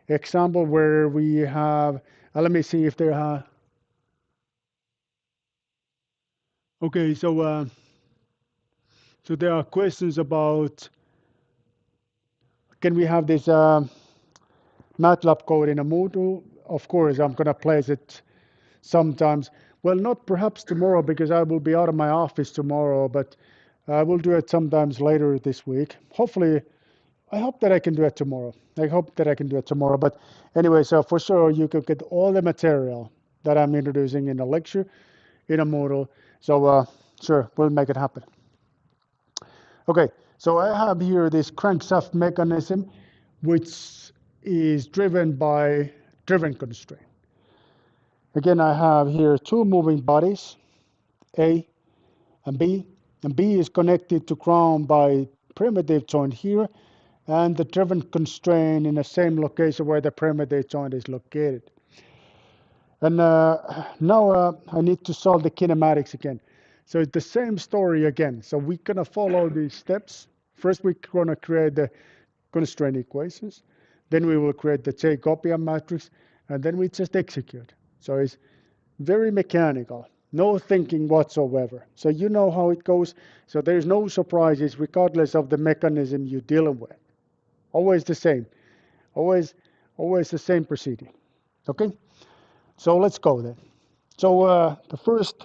example where we have, let me see if there are, okay, so so there are questions about, can we have this MATLAB code in a Moodle? Of course, I'm gonna place it sometimes. Well, not perhaps tomorrow because I will be out of my office tomorrow, but I will do it sometimes later this week. Hopefully, I hope that I can do it tomorrow. I hope that I can do it tomorrow. But anyway, so for sure, you can get all the material that I'm introducing in the lecture in a Moodle. So sure, we'll make it happen. Okay, so I have here this crankshaft mechanism, which is driven by driven constraint. Again, I have here two moving bodies, A and B. And B is connected to ground by primitive joint here, and the driven constraint in the same location where the primitive joint is located. And now I need to solve the kinematics again. So it's the same story again. So we're going to follow these steps. First, we're going to create the constraint equations. Then we will create the Takeopia matrix, and then we just execute. So it's very mechanical, no thinking whatsoever. So you know how it goes. So there's no surprises regardless of the mechanism you're dealing with. Always the same. Always the same proceeding. Okay? So let's go then. So the first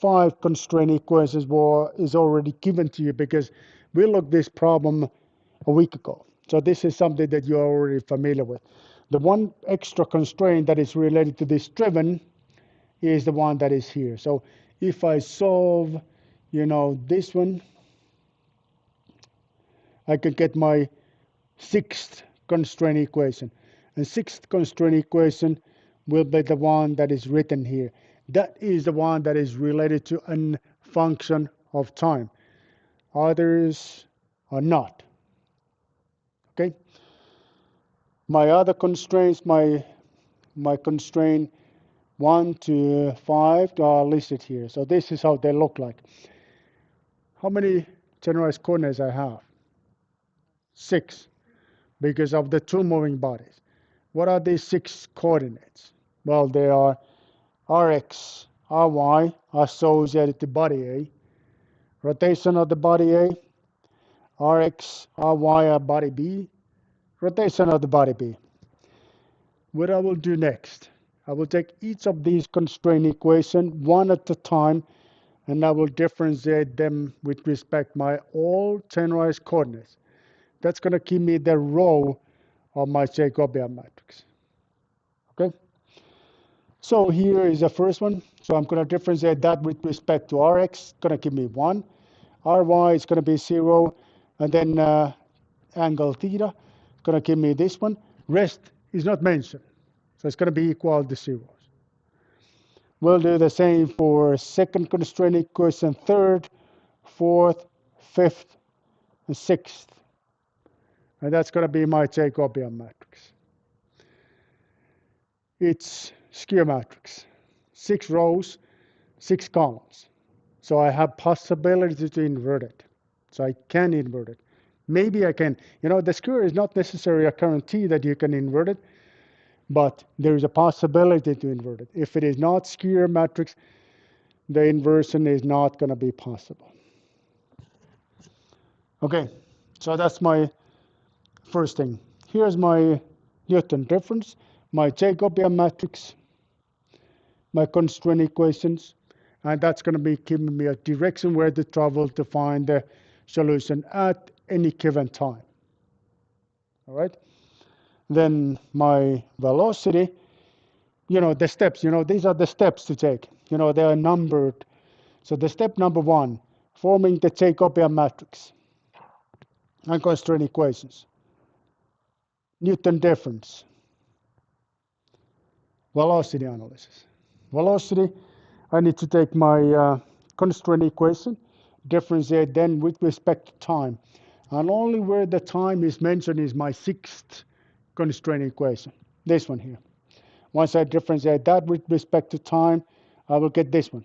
5 constraint equations is already given to you because we looked this problem a week ago. So this is something that you're already familiar with. The one extra constraint that is related to this driven is the one that is here. So if I solve, this one, I can get my 6th constraint equation. And 6th constraint equation will be the one that is written here. That is the one that is related to a function of time. Others are not. Okay? My other constraints, my constraint 1 to 5 are listed here. So this is how they look like. How many generalized coordinates I have? 6, because of the 2 moving bodies. What are these 6 coordinates? Well, they are Rx, Ry associated to body A, rotation of the body A, Rx, Ry are body B, rotation of the body B. What I will do next, I will take each of these constraint equations one at a time, and I will differentiate them with respect to my all generalized coordinates. That's going to give me the row of my Takeopia matrix. Okay? So here is the first one. So I'm going to differentiate that with respect to Rx, going to give me 1. Ry is going to be 0. And then angle theta, going to give me this one. Rest is not mentioned. So it's going to be equal to 0. We'll do the same for second constraint equation, third, fourth, fifth, and sixth. And that's going to be my Takeopia matrix. It's skew matrix. 6 rows, 6 columns. So I have possibility to invert it. So I can invert it. Maybe I can. The skew is not necessarily a guarantee that you can invert it, but there is a possibility to invert it. If it is not skew matrix, the inversion is not going to be possible. Okay, so that's my first thing. Here's my Newton difference, my Takeopia matrix, my constraint equations, and that's going to be giving me a direction where to travel to find the solution at any given time. All right. Then my velocity, the steps, these are the steps to take. They are numbered. So the step number 1, forming the Takeopia matrix and constraint equations. Newton difference. Velocity analysis. Velocity, I need to take my constraint equation, differentiate then with respect to time. And only where the time is mentioned is my 6th constraint equation, this one here. Once I differentiate that with respect to time, I will get this one.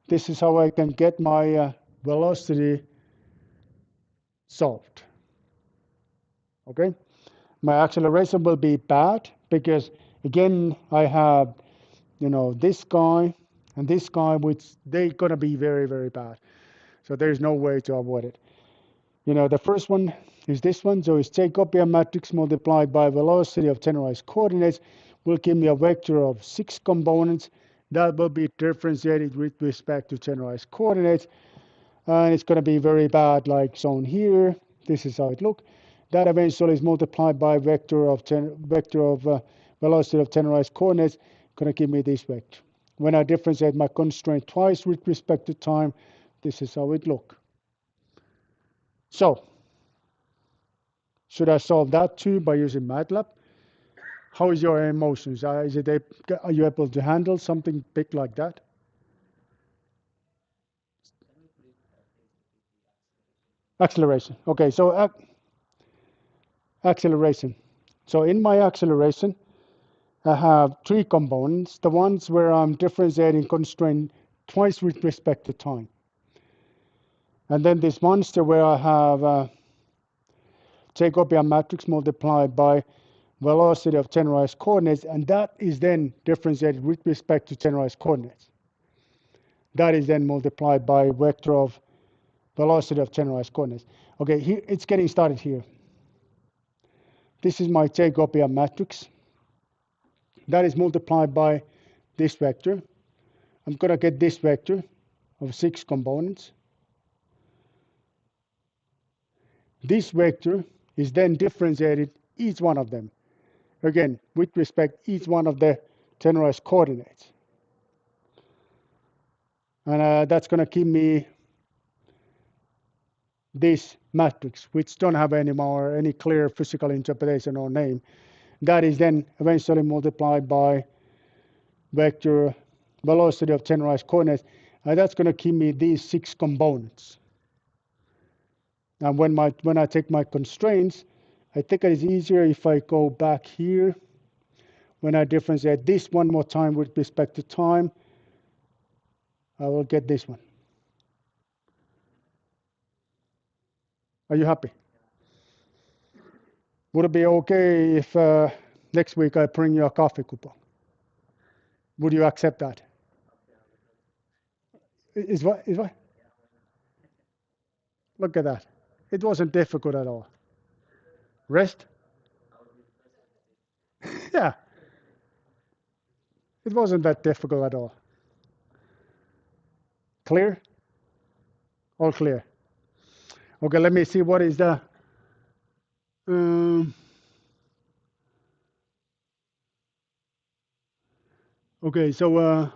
This is how I can get my velocity solved. Okay? My acceleration will be bad because, again, I have, this guy and this guy, which they're going to be very, very bad. So there's no way to avoid it. The first one is this one. So it's Takeopia matrix multiplied by velocity of generalized coordinates will give me a vector of 6 components that will be differentiated with respect to generalized coordinates. And it's going to be very bad, like shown here. This is how it looks. That eventually is multiplied by vector of velocity of generalized coordinates, going to give me this vector. When I differentiate my constraint twice with respect to time, this is how it looks. So, should I solve that too by using MATLAB? How is your emotions? Are you able to handle something big like that? Acceleration. Okay, so acceleration. So in my acceleration, I have 3 components, the ones where I'm differentiating constraint twice with respect to time. And then this monster where I have Takeopia matrix multiplied by velocity of generalized coordinates, and that is then differentiated with respect to generalized coordinates. That is then multiplied by vector of velocity of generalized coordinates. Okay, here it's getting started here. This is my Takeopia matrix. That is multiplied by this vector. I'm going to get this vector of 6 components. This vector is then differentiated, each one of them, again, with respect each one of the generalized coordinates. And that's going to give me this matrix, which don't have any clear physical interpretation or name. That is then eventually multiplied by vector velocity of generalized coordinates. And that's going to give me these 6 components. And when I take my constraints, I think it is easier if I go back here. When I differentiate this one more time with respect to time, I will get this one. Are you happy? Would it be okay if next week I bring you a coffee coupon? Would you accept that? Is what? Look at that. It wasn't difficult at all. Rest? Yeah. It wasn't that difficult at all. Clear? All clear. Okay, let me see what is the... Okay, so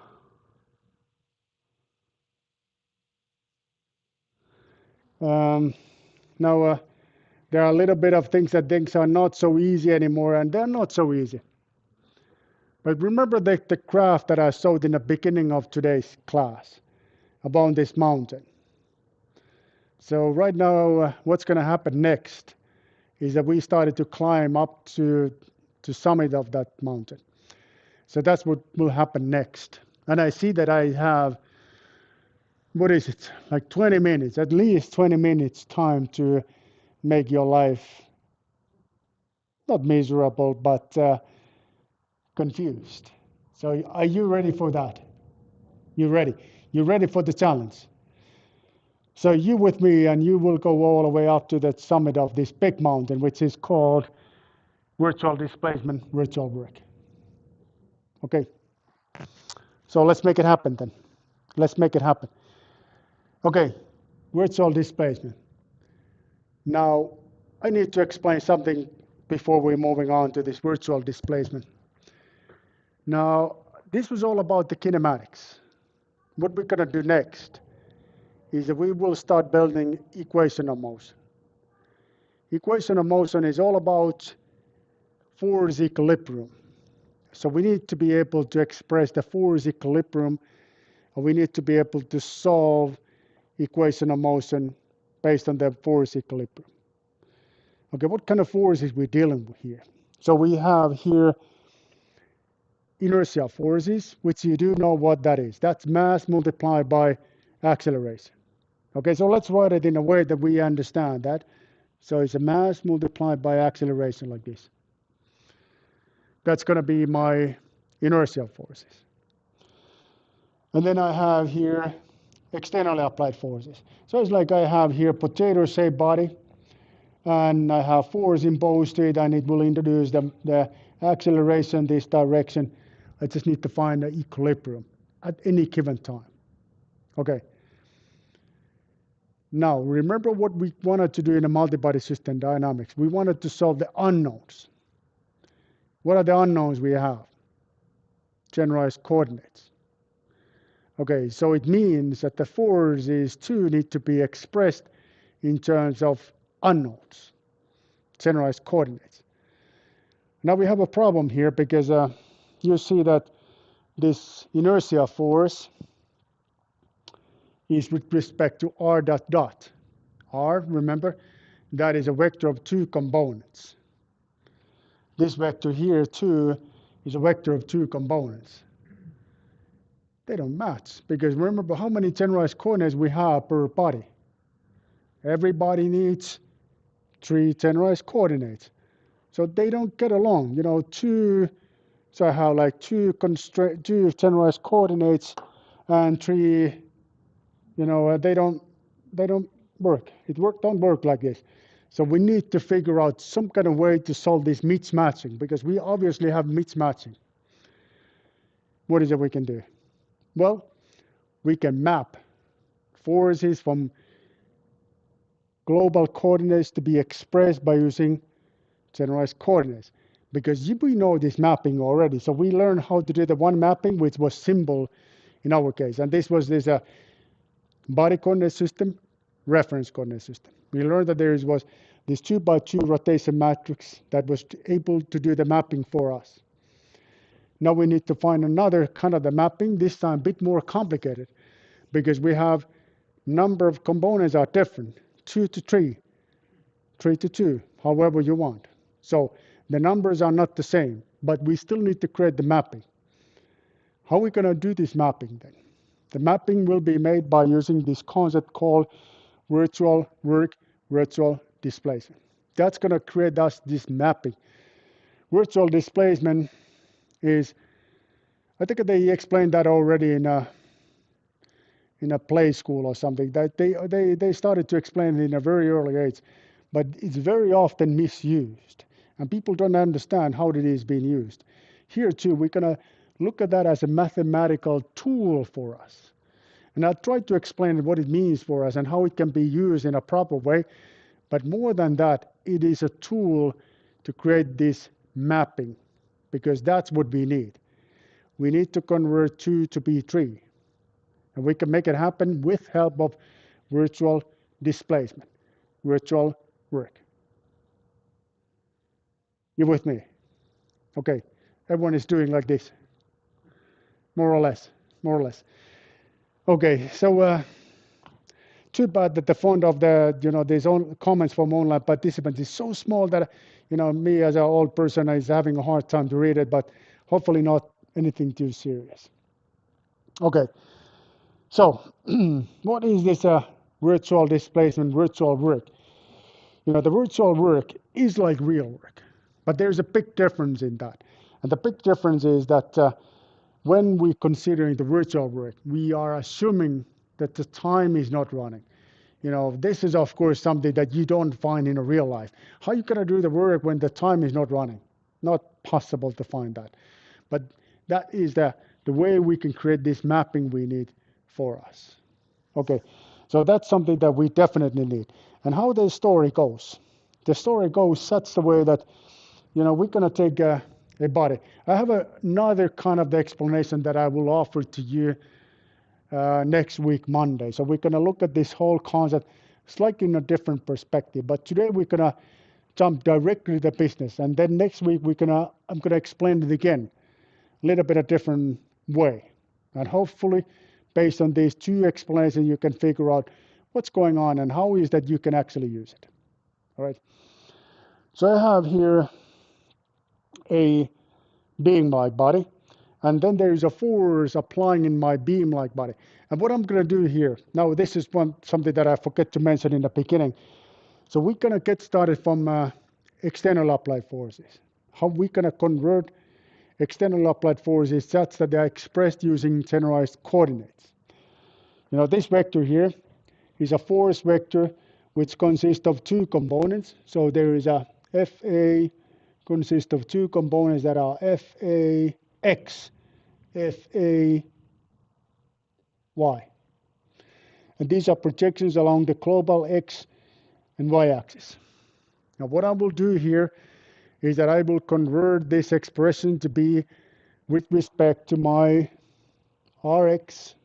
um, now there are a little bit of things that things are not so easy anymore, and they're not so easy. But remember the graph that I showed in the beginning of today's class about this mountain. So right now, what's going to happen next is that we started to climb up to summit of that mountain. So that's what will happen next. And I see that I have, what is it, like 20 minutes, at least 20 minutes time to make your life not miserable, but confused. So are you ready for that? You ready? You ready for the challenge? So you with me, and you will go all the way up to the summit of this big mountain, which is called virtual displacement, virtual work. Okay, so let's make it happen then. Let's make it happen. Okay, virtual displacement. Now, I need to explain something before we're moving on to this virtual displacement. Now, this was all about the kinematics. What we're going to do next is that we will start building equation of motion. Equation of motion is all about force equilibrium. So we need to be able to express the force equilibrium, and we need to be able to solve equation of motion based on the force equilibrium. Okay, what kind of forces we're dealing with here? So we have here inertial forces, which you do know what that is. That's mass multiplied by acceleration. Okay, so let's write it in a way that we understand that. So it's a mass multiplied by acceleration like this. That's going to be my inertial forces. And then I have here externally applied forces. So it's like I have here potato-shaped body, and I have force imposed to it, and it will introduce the acceleration this direction. I just need to find the equilibrium at any given time. Okay. Now, remember what we wanted to do in a multi-body system dynamics. We wanted to solve the unknowns. What are the unknowns we have? Generalized coordinates. Okay, so it means that the forces too need to be expressed in terms of unknowns, generalized coordinates. Now we have a problem here because you see that this inertia force is with respect to r dot dot. R, remember, that is a vector of two components. This vector here too is a vector of two components. They don't match because remember how many generalized coordinates we have per body. Every body needs 3 generalized coordinates. So they don't get along. You know, so I have like two generalized coordinates and 3, they don't work. Don't work like this. So we need to figure out some kind of way to solve this mismatching because we obviously have mismatching. What is it we can do? Well, we can map forces from global coordinates to be expressed by using generalized coordinates. Because we know this mapping already. So we learned how to do the one mapping, which was symbol in our case. And this was this body coordinate system, reference coordinate system. We learned that there was this 2x2 rotation matrix that was able to do the mapping for us. Now we need to find another kind of the mapping, this time a bit more complicated, because we have number of components are different, 2 to 3, 3 to 2, however you want. So the numbers are not the same, but we still need to create the mapping. How are we going to do this mapping then? The mapping will be made by using this concept called virtual work, virtual displacement. That's going to create us this mapping. Virtual displacement is, I think they explained that already in a play school or something. That they started to explain it in a very early age, but it's very often misused, and people don't understand how it is being used. Here too, we're going to look at that as a mathematical tool for us. And I'll try to explain what it means for us and how it can be used in a proper way. But more than that, it is a tool to create this mapping, because that's what we need. we need to convert 2 to be 3. And we can make it happen with help of virtual displacement, virtual work. You with me? Okay, everyone is doing like this, more or less, more or less. Okay, so too bad that the font of the, these comments from online participants is so small that, me as an old person is having a hard time to read it, but hopefully not anything too serious. Okay, so what is this virtual displacement, virtual work? The virtual work is like real work, but there's a big difference in that. And the big difference is that when we're considering the virtual work, we are assuming that the time is not running. This is, of course, something that you don't find in a real life. How you going to do the work when the time is not running? Not possible to find that. But that is the way we can create this mapping we need for us. Okay, so that's something that we definitely need. And how the story goes. The story goes such a way that, we're going to take a body. I have another kind of the explanation that I will offer to you next week, Monday. So we're going to look at this whole concept slightly in a different perspective. But today we're going to jump directly to the business. And then next week I'm going to explain it again, a little bit a different way. And hopefully, based on these two explanations, you can figure out what's going on and how is that you can actually use it. All right. So I have here a being-like body, and then there is a force applying in my beam-like body. And what I'm going to do here, now this is something that I forgot to mention in the beginning. So we're going to get started from external applied forces. How we're going to convert external applied forces such that they are expressed using generalized coordinates. This vector here is a force vector which consists of two components. So there is a FA consists of two components that are FAX, FAY. And these are projections along the global X and Y axis. Now what I will do here is that I will convert this expression to be with respect to my Rx,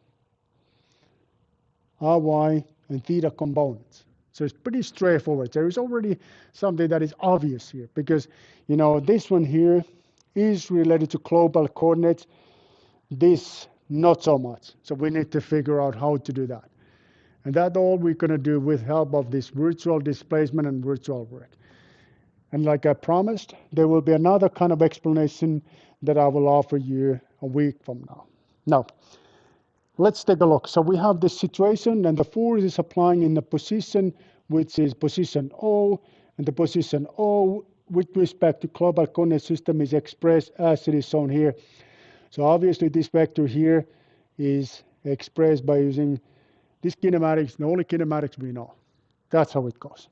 Ry, and theta components. So it's pretty straightforward. There is already something that is obvious here because, this one here is related to global coordinates. This, not so much. So we need to figure out how to do that. And that's all we're going to do with help of this virtual displacement and virtual work. And like I promised, there will be another kind of explanation that I will offer you a week from now. Now, let's take a look. So we have this situation, and the force is applying in the position, which is position O, and the position O with respect to global coordinate system is expressed as it is shown here. So obviously this vector here is expressed by using this kinematics, the only kinematics we know. That's how it goes.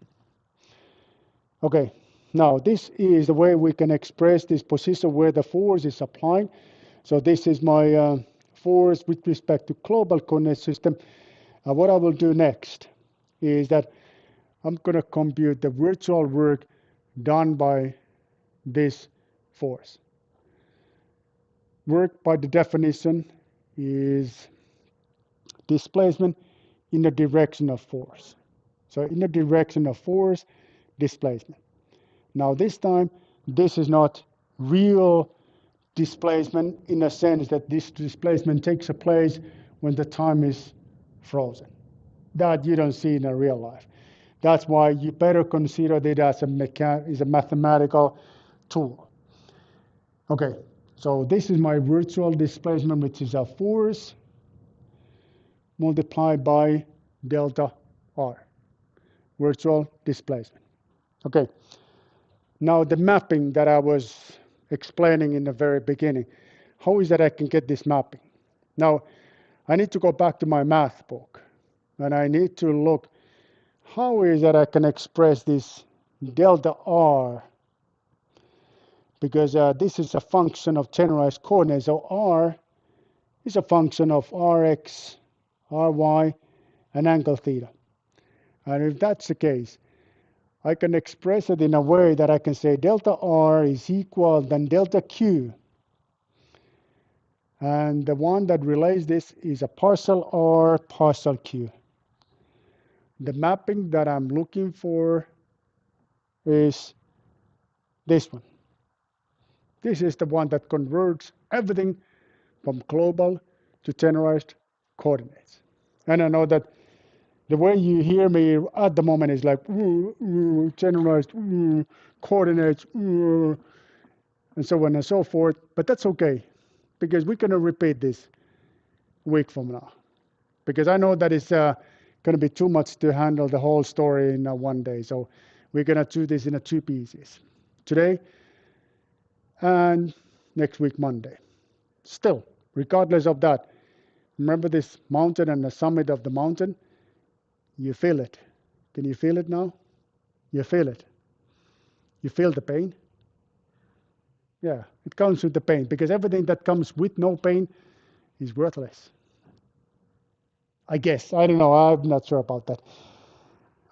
Okay, now this is the way we can express this position where the force is applying. So this is my force with respect to global coordinate system. What I will do next is that I'm going to compute the virtual work done by this force. Work by the definition is displacement in the direction of force. So in the direction of force, displacement. Now this time, this is not real displacement in a sense that this displacement takes place when the time is frozen. That you don't see in a real life. That's why you better consider it as a mathematical tool. Okay, so this is my virtual displacement, which is a force multiplied by delta R, virtual displacement. Okay, now the mapping that I was explaining in the very beginning, how is that I can get this mapping? Now, I need to go back to my math book, and I need to look, how is that I can express this delta R? Because this is a function of generalized coordinates, so R is a function of Rx, Ry, and angle theta. And if that's the case, I can express it in a way that I can say delta R is equal than delta Q And the one that relays this is a partial R, partial Q. The mapping that I'm looking for is this one. This is the one that converts everything from global to tenorized coordinates. And I know that the way you hear me at the moment is like, tenorized, coordinates, and so on and so forth. But that's okay, because we're going to repeat this week from now. Because I know that it's going to be too much to handle the whole story in one day. So we're going to do this in two pieces. Today and next week, Monday. Still, regardless of that, remember this mountain and the summit of the mountain? You feel it. Can you feel it now? You feel it. You feel the pain? Yeah, it comes with the pain, because everything that comes with no pain is worthless. I guess. I don't know. I'm not sure about that.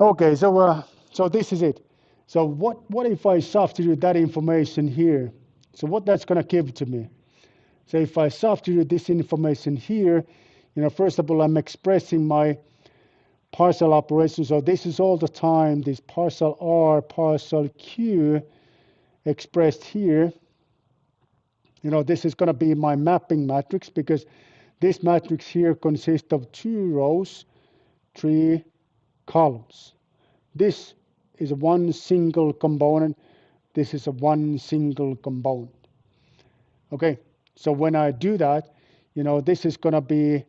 Okay, so this is it. So what if I substitute that information here? So what that's going to give to me? So if I substitute this information here, first of all, I'm expressing my partial operation. So this is all the time this partial R, partial Q expressed here. This is going to be my mapping matrix, because this matrix here consists of 2 rows, 3 columns. This is one single component. This is one single component. Okay, so when I do that, this is going to be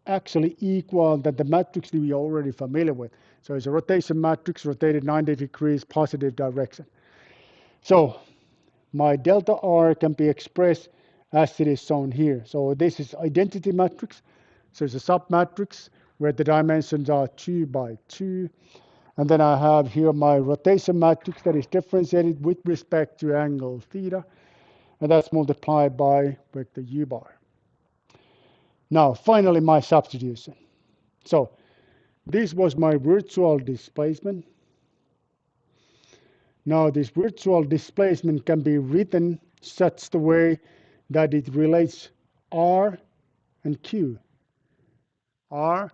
actually equal that the matrix that we're already familiar with. So it's a rotation matrix, rotated 90 degrees, positive direction. So my delta R can be expressed as it is shown here. So this is identity matrix. So it's a submatrix where the dimensions are 2 by 2. And then I have here my rotation matrix that is differentiated with respect to angle theta. And that's multiplied by vector u bar. Now, finally, my substitution. So this was my virtual displacement. Now, this virtual displacement can be written such the way that it relates R and Q. R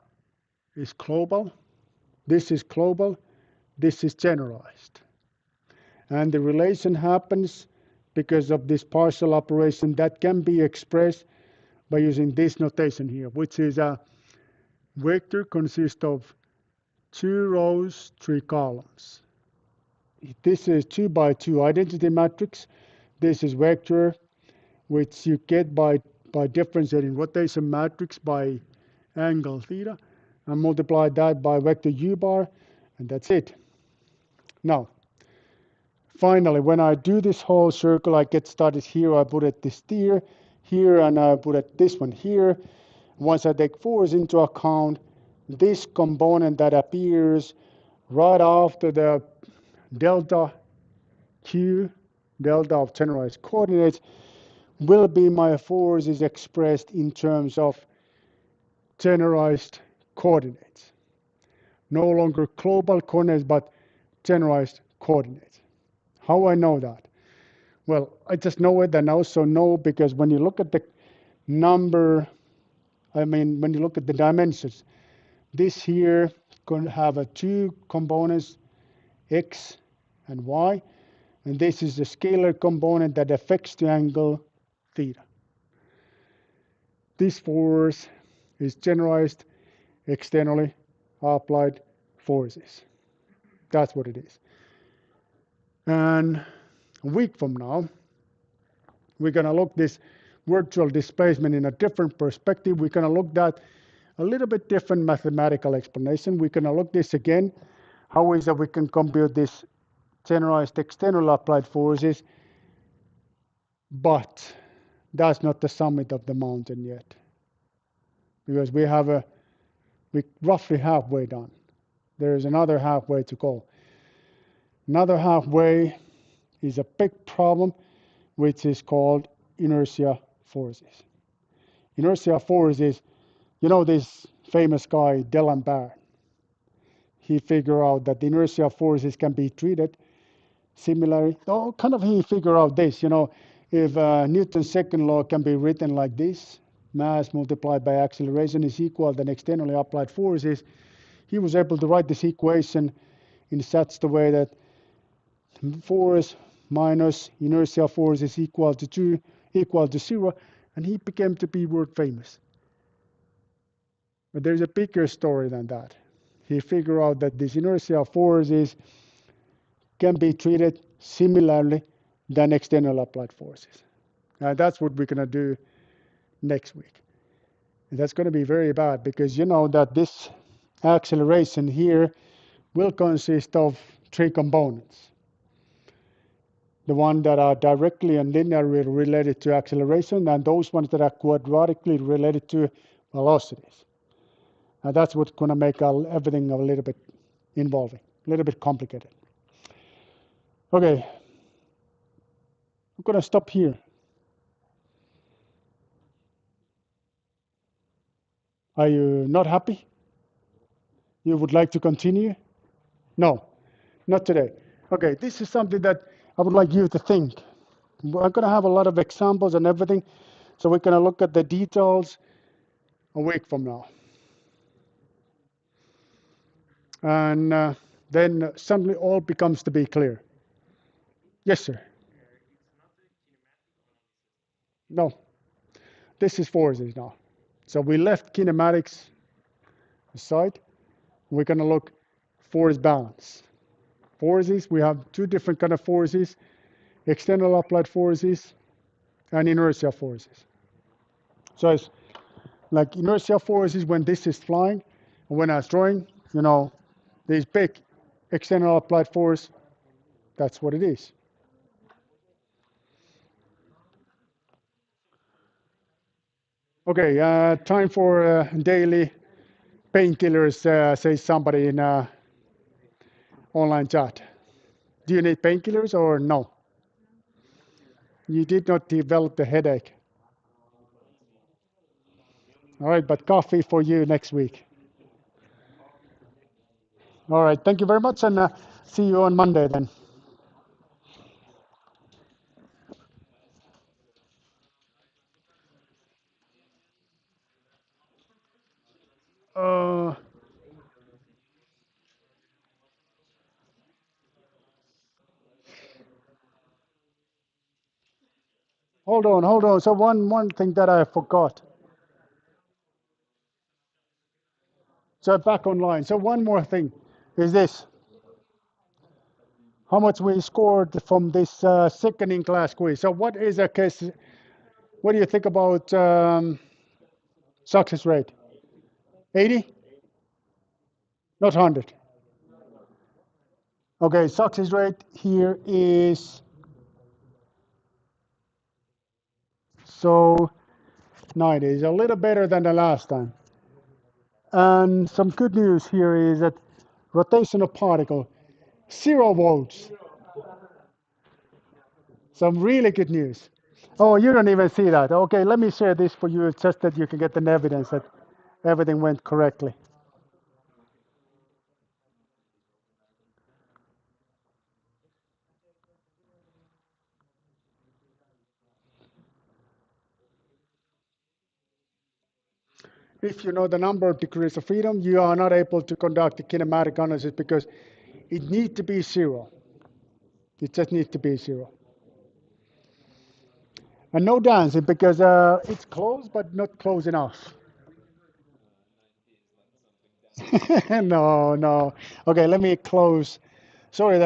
is global, this is global, this is generalized. And the relation happens because of this partial operation that can be expressed by using this notation here, which is a vector consists of 2 rows, 3 columns. This is 2 by 2 identity matrix. This is vector, which you get by differentiating rotation matrix by angle theta, and multiply that by vector u bar, and that's it. Now, finally, when I do this whole circle, I get started here. I put it this here, and I put it this one here. Once I take force into account, this component that appears right after the delta Q, delta of tenorized coordinates, will be my forces expressed in terms of tenorized coordinates. No longer global coordinates, but tenorized coordinates. How I know that? Well, I just know it, and I also know because when you look at the number, when you look at the dimensions, this here can have 2 components, x and y, and this is the scalar component that affects the angle theta. This force is generalized externally applied forces. That's what it is. And a week from now, we're going to look this virtual displacement in a different perspective. We're going to look at a little bit different mathematical explanation. We're going to look this again. How is that we can compute this generalized external applied forces, but that's not the summit of the mountain yet, because we're roughly halfway done. There is another halfway to go. Another halfway is a big problem, which is called inertia forces. Inertia forces, this famous guy, D'Alembert. He figured out that the inertia forces can be treated similarly. He figured out this, if Newton's second law can be written like this, mass multiplied by acceleration is equal to externally applied forces, he was able to write this equation in such the way that force minus inertial force is equal to 0, and he became to be world famous. But there's a bigger story than that. He figured out that these inertial forces can be treated similarly than external applied forces. And that's what we're going to do next week. And that's going to be very bad because you know that this acceleration here will consist of three components. The ones that are directly and linearly related to acceleration, and those ones that are quadratically related to velocities. And that's what's going to make everything a little bit involving, a little bit complicated. Okay, I'm going to stop here. Are you not happy? You would like to continue? No, not today. Okay, this is something that I would like you to think. I'm going to have a lot of examples and everything, so we're going to look at the details a week from now. And then suddenly all becomes to be clear. Yes, sir. No, this is forces now. So we left kinematics aside. We're going to look force balance. Forces, we have two different kind of forces, external applied forces and inertial forces. So it's like inertial forces when this is flying, and when I was drawing, you know, this big external applied force, that's what it is. Okay, time for daily painkillers, says somebody in online chat. Do you need painkillers or no? You did not develop the headache. All right, but coffee for you next week. All right, thank you very much, and see you on Monday then. Uh, hold on. So one thing that I forgot. So back online. So one more thing is this. How much we scored from this second in class quiz. So what is a case? What do you think about success rate? 80? Not 100. Okay, success rate here is so 90. Is a little better than the last time. And some good news here is that rotational particle, 0 volts. Some really good news. Oh, you don't even see that. Okay, let me share this for you just that you can get an evidence that everything went correctly. If you know the number of degrees of freedom, you are not able to conduct the kinematic analysis because it needs to be 0. It just needs to be 0. And no dancing because it's close, but not close enough. No. Okay, let me close. Sorry that